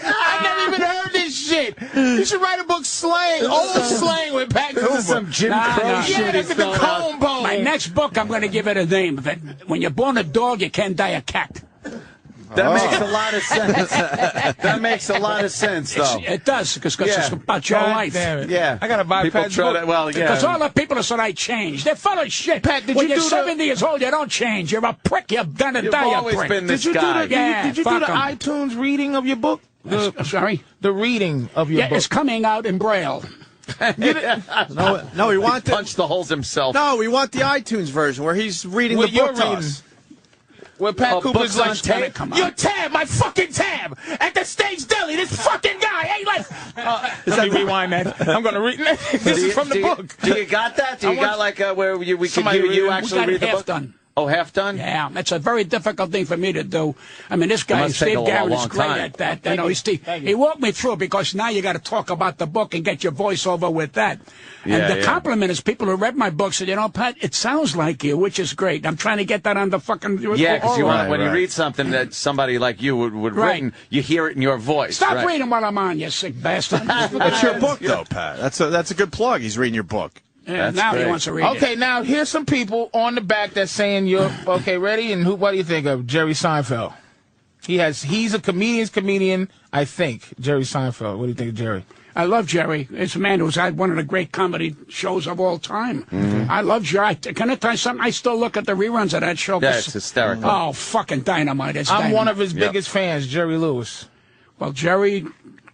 I never even heard this shit. You should write a book, Slang, old slang with Pat Cooper. This is some Jim Crow shit. Yeah, that's the comb bone. My next book, I'm going to give it a name. When you're born a dog, you can't die a cat. That makes a lot of sense. That makes a lot of sense, though. It does, because it's about your life. Damn it. Yeah. I got to buy Pat's book. Because all the people that said I changed, they're full of shit. Pat, when you're 70 years old, you don't change. You're a prick. You're gonna die a prick. You've always been this guy. Did you do the iTunes reading of your book? Sorry? The reading of your book. Yeah, it's coming out in Braille. No, we want to punch the holes himself. No, we want the iTunes version where he's reading the book to us. Where Pat Cooper's like, your tab, my fucking tab, at the Stage Deli, this fucking guy ain't like... Let me rewind that. I'm going to read this is from the book. Do you got that? Do you got like where we can hear you actually read the book? Done. Oh, half done? Yeah, that's a very difficult thing for me to do. I mean, this guy, Steve Garrett, is great at that. He walked me through because now you got to talk about the book and get your voice over with that. And the compliment is people who read my book said, you know, Pat, it sounds like you, which is great. I'm trying to get that on the fucking... Yeah, because when you read something that somebody like you would written, you hear it in your voice. Stop reading while I'm on, you sick bastard. It's your book, though, Pat. That's a good plug. He's reading your book. Yeah, now he wants to read it. Okay, now here's some people on the back that's saying you're okay. Ready? And what do you think of Jerry Seinfeld? He's a comedian. I think Jerry Seinfeld. What do you think of Jerry? I love Jerry. It's a man who's had one of the great comedy shows of all time. Mm-hmm. I love Jerry. Can I tell you something? I still look at the reruns of that show. Yeah, it's hysterical. Oh, fucking dynamite! I'm one of his biggest fans, Jerry Lewis. Well, Jerry.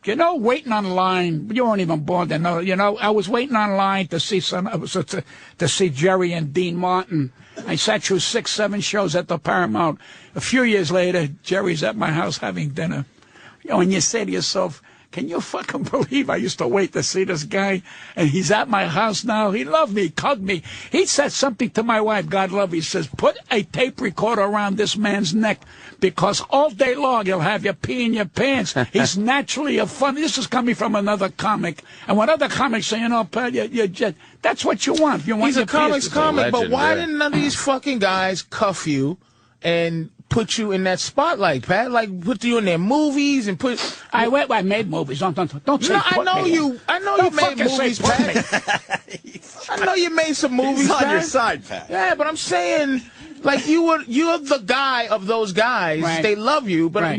You know, waiting on line. You weren't even born to know. You know, I was waiting on line to see to see Jerry and Dean Martin. I sat through 6, 7 shows at the Paramount. A few years later, Jerry's at my house having dinner. You know, and you say to yourself, can you fucking believe I used to wait to see this guy? And he's at my house now. He loved me, hugged me. He said something to my wife, God love. He says, put a tape recorder around this man's neck because all day long he'll have you pee in your pants. He's naturally a fun. This is coming from another comic. And when other comics say, you know, Pat, you just, that's what you want. You want He's a comics comic, but why didn't none of these fucking guys cuff you and put you in that spotlight, Pat? Like, put you in their movies and put... I made movies. Don't say I know you made movies, Pat. I know you made some movies, He's on Pat. your side, Pat. Yeah, but I'm saying, like, you're the guy of those guys. Right. They love you, but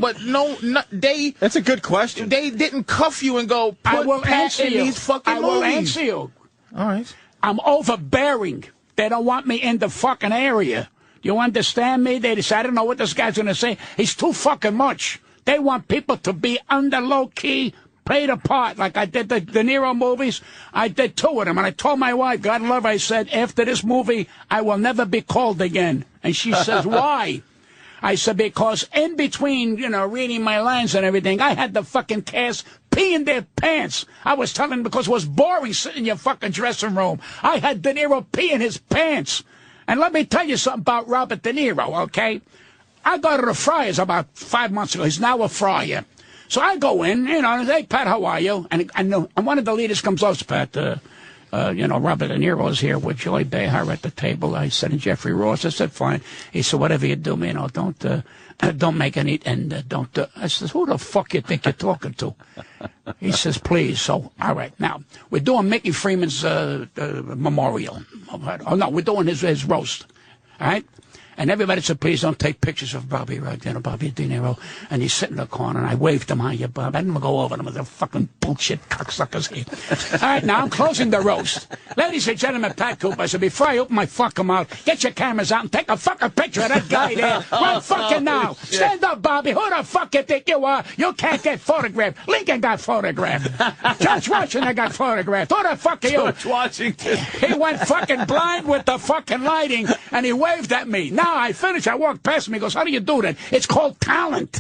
they... That's a good question. They didn't cuff you and go, put Pat in these fucking movies. I will answer you. All right. I'm overbearing. They don't want me in the fucking area. You understand me? They decide, I don't know what this guy's going to say. He's too fucking much. They want people to be under low-key, played a part. Like I did the De Niro movies. I did 2 of them. And I told my wife, God love her, I said, after this movie, I will never be called again. And she says, why? I said, because in between, reading my lines and everything, I had the fucking cast pee in their pants. I was telling them because it was boring sitting in your fucking dressing room. I had De Niro pee in his pants. And let me tell you something about Robert De Niro, okay? I go to the Friars about 5 months ago. He's now a Friar. So I go in, and they, Pat, how are you? And one of the leaders comes up, Pat, Robert De Niro is here with Joy Behar at the table. I said, and Jeffrey Ross. I said, fine. He said, whatever you do, don't make any, and don't. I said, who the fuck you think you're talking to? He says, please. So, all right. Now, we're doing Mickey Freeman's memorial. Oh, no, we're doing his roast. All right? And everybody said, please don't take pictures of Bobby De Niro. And he's sitting in the corner, and I waved him, hi, you Bob. I didn't go over them with the fucking bullshit cocksuckers here. All right, now I'm closing the roast. Ladies and gentlemen, Pat Cooper, I said, before I open my fucking mouth, get your cameras out and take a fucking picture of that guy there. Right fucking now. Stand up, Bobby. Who the fuck you think you are? You can't get photographed. Lincoln got photographed. George Washington got photographed. Who the fuck are you? George Washington. He went fucking blind with the fucking lighting, and he waved at me. Now I finished. I walked past him. He goes, how do you do that? It's called talent.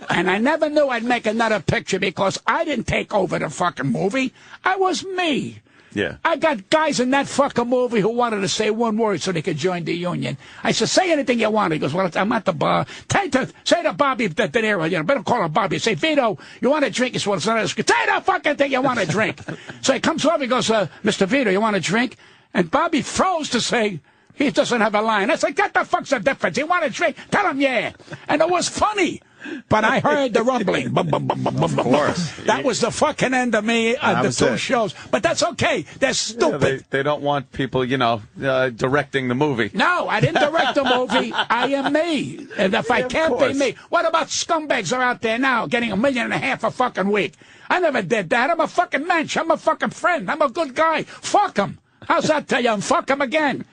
And I never knew I'd make another picture because I didn't take over the fucking movie. I was me. Yeah. I got guys in that fucking movie who wanted to say one word so they could join the union. I said, say anything you want. He goes, well, I'm at the bar. Say to Bobby De Niro, better call him Bobby. Say, Vito, you want a drink? He says, well, it's not a drink. Say the fucking thing you want a drink. So he comes over, he goes, Mr. Vito, you want a drink? And Bobby froze to say, he doesn't have a line. I said, what the fuck's the difference? You want a drink? Tell him, yeah. And it was funny. But I heard the rumbling. Of course. That was the fucking end of me at the two shows. But that's okay. They're stupid. Yeah, they don't want people, directing the movie. No, I didn't direct the movie. I am me. And if I can't be me, what about scumbags are out there now getting $1.5 million a fucking week? I never did that. I'm a fucking mensch. I'm a fucking friend. I'm a good guy. Fuck them. How's that tell you? And fuck them again.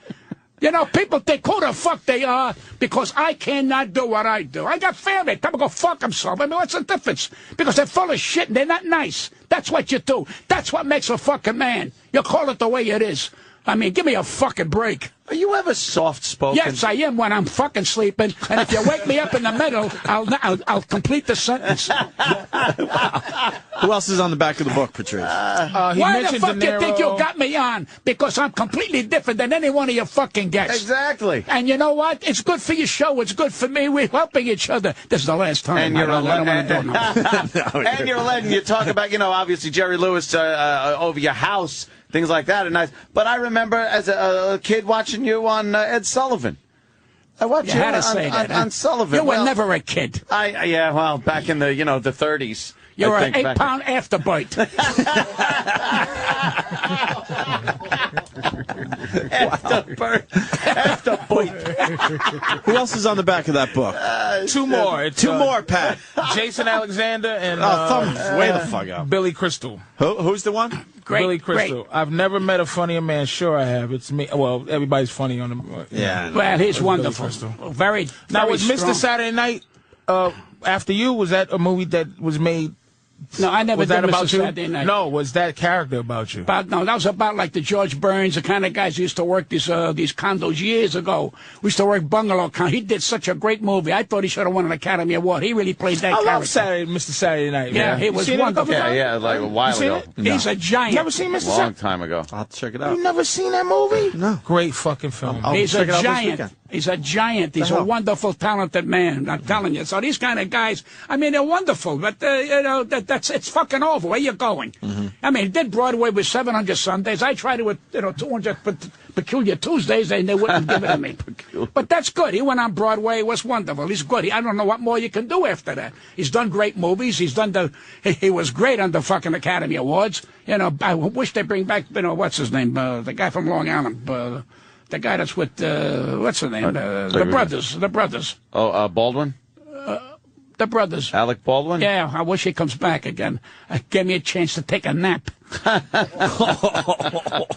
People think who the fuck they are because I cannot do what I do. I got family. Tell them to go fuck themselves. I mean, what's the difference? Because they're full of shit and they're not nice. That's what you do. That's what makes a fucking man. You call it the way it is. I mean, give me a fucking break. Are you ever soft-spoken? Yes, I am when I'm fucking sleeping. And if you wake me up in the middle, I'll complete the sentence. Who else is on the back of the book, Patrice? Why the fuck do you think you got me on? Because I'm completely different than any one of your fucking guests. Exactly. And you know what? It's good for your show. It's good for me. We're helping each other. This is the last time. And you're I don't want to do it now. And you're letting you talk about, obviously Jerry Lewis over your house. Things like that are nice. But I remember as a kid watching you on Ed Sullivan. I watched you on Sullivan. You were never a kid. Back in the, the 30s. You were an 8-pound afterbite. Afterbite. Who else is on the back of that book? Two more. Two more, Pat. Jason Alexander and way the fuck up. Billy Crystal. Who's the one? Great, Billy Crystal. Great. I've never met a funnier man. Sure, I have. It's me. Well, everybody's funny on him. Yeah. Well, he's wonderful. Very. Now, was strong. Mr. Saturday Night After You? Was that a movie that was made? No, I never was did that about Mr. you? Saturday Night. No, was that character about you? No, that was about like the George Burns, the kind of guys who used to work these condos years ago. We used to work bungalow condos. He did such a great movie. I thought he should have won an Academy Award. He really played that character. I love Mr. Saturday Night. Yeah, man. he was wonderful. Yeah, like a while ago. He's a giant. Never seen Mr. Long time ago. I'll have to check it out. You never seen that movie? No. Great fucking film. He's a giant. He's a giant. He's a wonderful, talented man. I'm telling you. So these kind of guys, I mean, they're wonderful. But it's fucking over. Where you going? Mm-hmm. I mean, he did Broadway with 700 Sundays. I tried it with 200 Peculiar Tuesdays, and they wouldn't give it to me. But that's good. He went on Broadway. It was wonderful. He's good. I don't know what more you can do after that. He's done great movies. He was great on the fucking Academy Awards. I wish they bring back, what's his name? The guy from Long Island. The guy that's with, what's the name? The brothers. Oh, Baldwin? The brothers. Alec Baldwin? Yeah, I wish he comes back again. Gave me a chance to take a nap.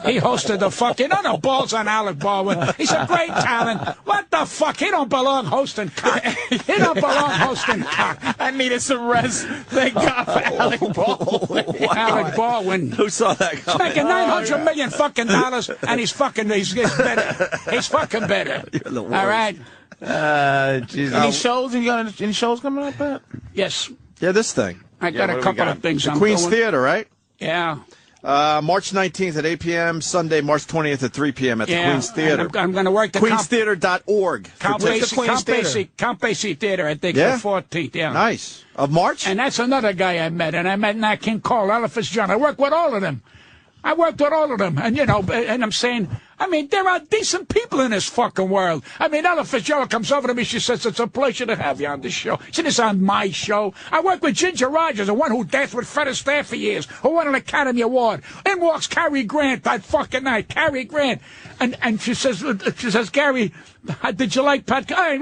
He hosted the fuck. You know the balls on Alec Baldwin. He's a great talent. What the fuck? He don't belong hosting cock. He don't belong hosting cock. I needed some rest. Thank God for Alec Baldwin. Wow. Alec Baldwin. Who saw that He's coming? making $900 million fucking dollars, and he's fucking better. He's fucking better. You're the worst. All right. Any shows? You got any shows coming up, Pat? Yes. Yeah, this thing. I got a couple of things. The I'm Queen's doing. Theater, right? Yeah. March 19th at 8 p.m., Sunday, March 20th at 3 p.m. at the Queen's Theater. I'm going to work the QueensTheater.org. Count Basie Theater, I think, the 14th, yeah. Nice. Of March? And that's another guy I met, and I met Nat King Cole, Ella Fitzgerald. I worked with all of them. And, you know, and I'm saying, I mean, there are decent people in this fucking world. I mean, Ella Fitzgerald comes over to me, she says, it's a pleasure to have you on the show. She said, it's on my show. I worked with Ginger Rogers, the one who danced with Fred Astaire for years, who won an Academy Award. In walks Cary Grant that fucking night, Cary Grant. And she says, Gary, did you like Pat? I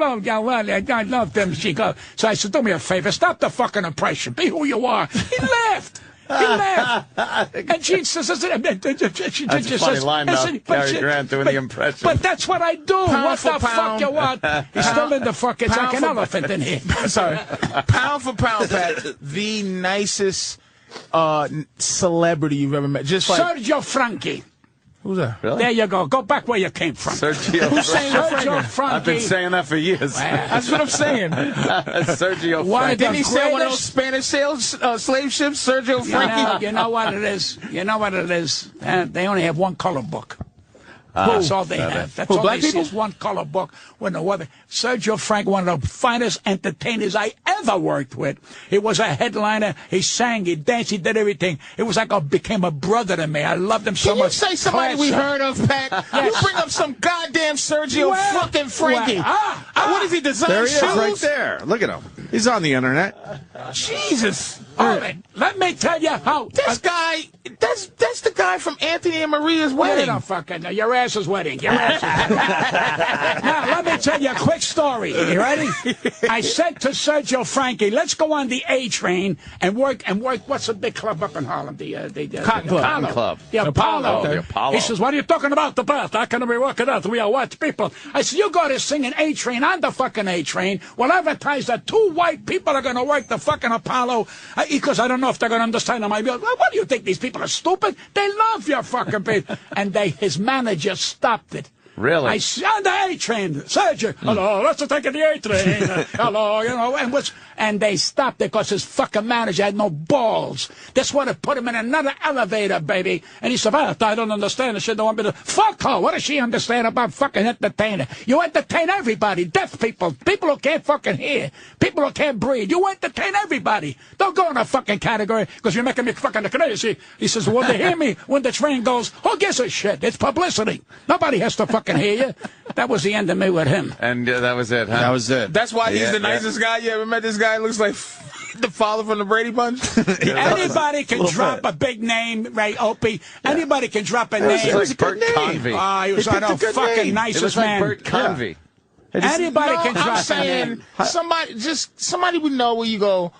love them. She goes, so I said, do me a favor, stop the fucking impression. Be who you are. He laughed. He laughed. And she says, That's a funny line, though. Cary Grant doing the impression. But that's what I do. Pound what for the pound. fuck you want? He's still in the fucking, it's like an elephant in here. Sorry. Pound for pound, Pat, the nicest celebrity you've ever met. Just like Sergio Franchi. Who's that? Really? There you go. Go back where you came from. Sergio Franchi. I've been saying that for years. That's what I'm saying. Sergio Why Franchi. Didn't he say one of those Spanish slave ships, Sergio Franchi? You know what it is? They only have one color book. That's all they have. That's all black they see people? is one color book. When the weather. Sergio Frank, one of the finest entertainers I ever worked with. He was a headliner. He sang, he danced, he did everything. It was like became a brother to me. I loved him so Can much. you say somebody we heard of, Pat? Yes. You bring up some goddamn Sergio Well, fucking Frankie. What is he, design There he shoes? is, right there. Look at him. He's on the internet. Jesus. All right, let me tell you how. This guy, that's the guy from Anthony and Maria's wedding. Wait a fucking, your ass's wedding. Your ass. Now, let me tell you a quick story. You ready? I said to Sergio Franchi, let's go on the A train and work. What's the big club up in Harlem? The Cotton Club. The Apollo. The Apollo. He says, what are you talking about? The bath? How can we work it out? We are what people? I said, you go to sing an A train on the fucking A train. We'll advertise that 2 white people are going to work the fucking Apollo. Because I don't know if they're going to understand them. What do you think? These people are stupid? They love your fucking people. And his manager stopped it. Really? I on the A train, Sergio. Hello, let's take the A train. Hello, you know, and they stopped it because his fucking manager had no balls. That's what it put him in another elevator, baby. And he said, I don't understand. She don't want me to. Fuck her. What does she understand about fucking entertainer? You entertain everybody. Deaf people, people who can't fucking hear, people who can't breathe. You entertain everybody. Don't go in a fucking category because you're making me fucking crazy. He says, well, they hear me when the train goes. Who gives a shit? It's publicity. Nobody has to fucking hear you. That was the end of me with him. And that was it, huh? That was it. That's why he's the nicest guy you ever met. This guy looks like the father from the Brady Bunch. Anybody can drop a big name, Ray Opie. Anybody can drop a name. It was like Bert Convey. He was a fucking It nicest was like man. Bert Convey. Anybody can drop I'm a saying name. somebody would know where you go.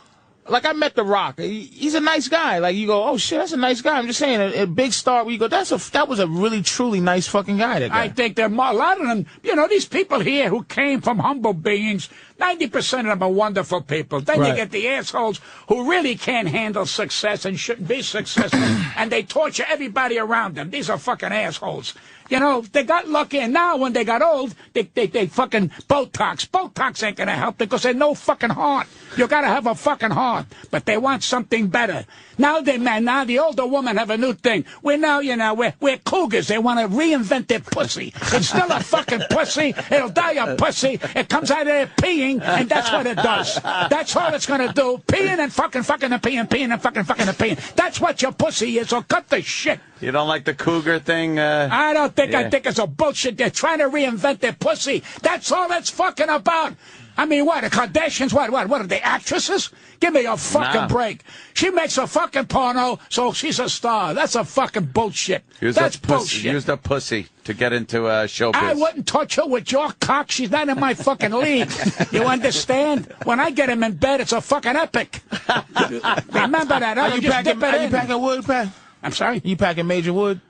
Like, I met The Rock. He's a nice guy. Like, you go, oh, shit, that's a nice guy. I'm just saying, a big star where you go, that was a really, truly nice fucking guy, that guy. I think there are a lot of them. You know, these people here who came from humble beings, 90% of them are wonderful people. Then you get the assholes who really can't handle success and shouldn't be successful, and they torture everybody around them. These are fucking assholes. You know, they got lucky, and now when they got old, they fucking Botox. Botox ain't gonna help because they no fucking heart. You gotta have a fucking heart, but they want something better. Now the older women have a new thing. We're now, we're cougars. They want to reinvent their pussy. It's still a fucking pussy. It'll die a pussy. It comes out of there peeing, and that's what it does. That's all it's gonna do. Peeing and fucking and peeing and fucking and peeing. That's what your pussy is, so cut the shit. You don't like the cougar thing? I don't think. I think it's a bullshit. They're trying to reinvent their pussy. That's all it's fucking about. I mean, what? The Kardashians, what are they, actresses? Give me a fucking break. She makes a fucking porno, so she's a star. That's a fucking bullshit. That's bullshit. Used a pussy to get into showbiz. I wouldn't touch her with your cock. She's not in my fucking league. You understand? When I get him in bed, it's a fucking epic. Remember that. Are you packing wood, Pat? I'm sorry? You packing Major Wood?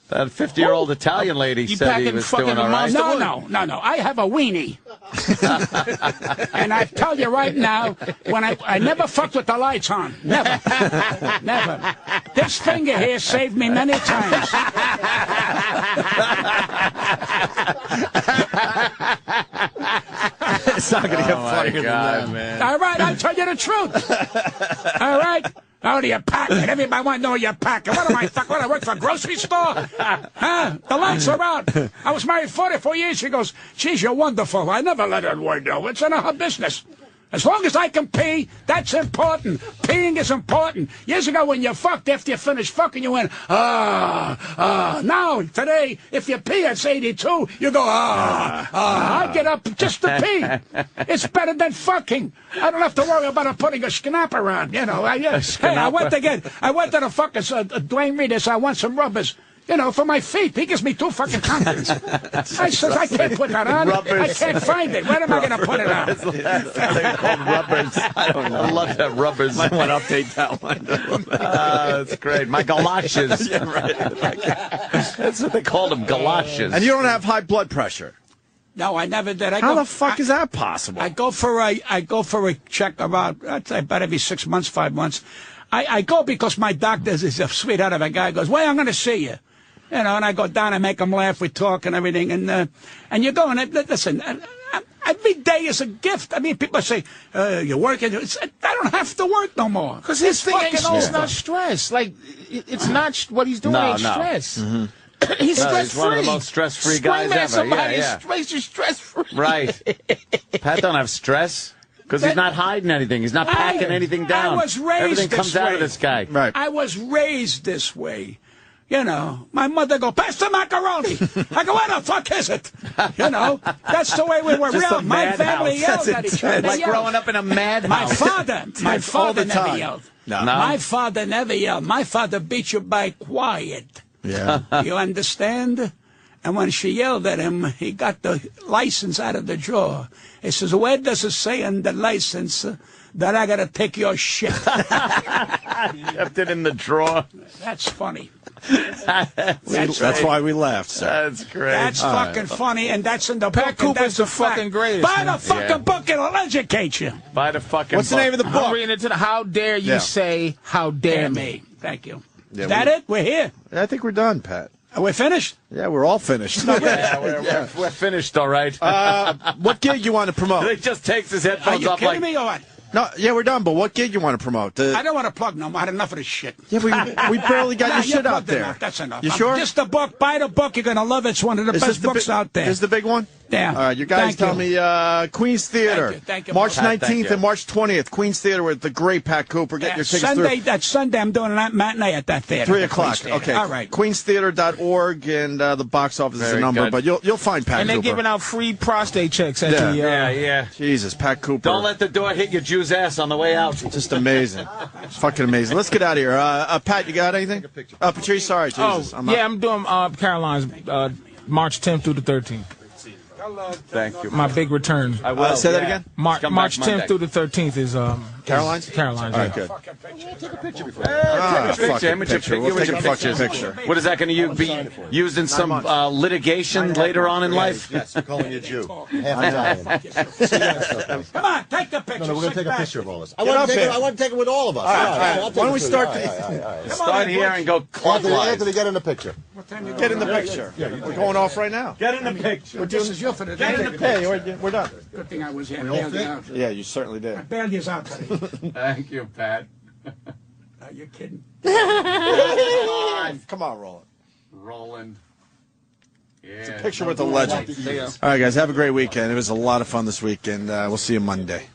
That 50-year-old Italian lady said he was doing all right. No. I have a weenie. And I tell you right now, when I never fucked with the lights on. Never. Never. This finger here saved me many times. It's not going to get funnier than that, man. All right, I'll tell you the truth. All right? How do you pack it? Everybody want to know you're packing. What am I, what, I work for a grocery store? Huh? The lights are out. I was married 44 years. She goes, geez, you're wonderful. I never let her word know. It's none of her business. As long as I can pee, that's important. Peeing is important. Years ago when you fucked, after you finished fucking, you went, Now, today, if you pee at 82, you go, I get up just to pee. It's better than fucking. I don't have to worry about putting a schnapper around, you know. I went to the fucking Dwayne Reedus. I want some rubbers. You know, for my feet. He gives me 2 fucking confidence. I said, I can't put that on. Rubbers. I can't find it. Where am I going to put it on? They're called rubbers. I don't know. I love that, rubbers. I want to update that one. That's great. My galoshes. Yeah, right. That's what they called them, galoshes. And you don't have high blood pressure. No, I never did. How the fuck is that possible? I go for a check about every 6 months, 5 months. I go because my doctor is a sweetheart of a guy. Goes, well, I'm going to see you. You know, and I go down and make him laugh. We talk and everything. And you go and listen. Every day is a gift. I mean, people say you're working. I don't have to work no more because his thing is not stress. Like it's not what he's doing. Ain't stress. Mm-hmm. He's stress-free. He's one of the most stress-free guys ever. Yeah. He's stress-free. Right. Pat don't have stress. Because he's not hiding anything. He's not packing anything down. I was raised Everything this comes way. out of this guy. Right. I was raised this way. You know, my mother go, pass the macaroni. I go, what the fuck is it? You know, that's the way we were. My family yelled at each other. Like growing up in a madhouse. My father never yelled. No. My father never yelled. My father beat you by quiet. Yeah. You understand? And when she yelled at him, he got the license out of the drawer. He says, where does it say in the license that I got to take your shit? Kept it in the drawer. That's funny. That's why we laughed, sir. That's great. That's fucking funny, and that's in the Pat book. Cooper's the fucking greatest. Buy the fucking book, it'll educate you. Buy the fucking What's the name of the book? I'm reading it to the How Dare You Say, How Dare Me. Thank you. Yeah, Is that it? We're here. I think we're done, Pat. Are we finished? Yeah, we're all finished. We're finished, all right. What gig you want to promote? He just takes his Are headphones you off kidding like... me or what? No, yeah, we're done. But what gig you want to promote? I don't want to plug no more. I had enough of this shit. Yeah, we barely got your shit out there. Enough. That's enough. You sure? Just the book. Buy the book. You're going to love it. It's one of the best books out there. Is the big one? Yeah. All right, you guys tell me Queens Theater. Thank you. March Pat, 19th and March 20th. Queens Theater with the great Pat Cooper. Get your tickets through. That's Sunday. I'm doing a matinee at that theater. 3 o'clock. Okay. All right. QueensTheater.org and the box office is a number. But you'll find Pat Cooper. And they're giving out free prostate checks at the... Yeah. Jesus, Pat Cooper. Don't let the door hit your Jew's ass on the way out. Just amazing. Fucking amazing. Let's get out of here. Pat, you got anything? Patrice, sorry. Jesus. I'm doing Caroline's March 10th through the 13th. Thank you. My big return. I will. Say that again? March 10th through the 13th is Caroline's? Caroline's. All right, good. Take a picture before. Take a picture. We'll take a fucking picture. What is that going to be used in some litigation later on in life? Yes, you're calling you a Jew. Half Italian. Come on, take the picture. No, we're going to take a picture of all this. I Get want up to take it with all of us. All right. Why don't we start? Start here and go clockwise. Anthony, get in the picture. Get in the picture. We're going off right now. Get in the picture. This is you for the day. Hey, we're done. Good thing I was here. I bailed you out. Yeah, you certainly did. I bailed you out today. Thank you, Pat. Are you kidding? Come on, Roland. Roland. Yeah. Picture with the legend. All right, guys, have a great weekend. It was a lot of fun this weekend. We'll see you Monday.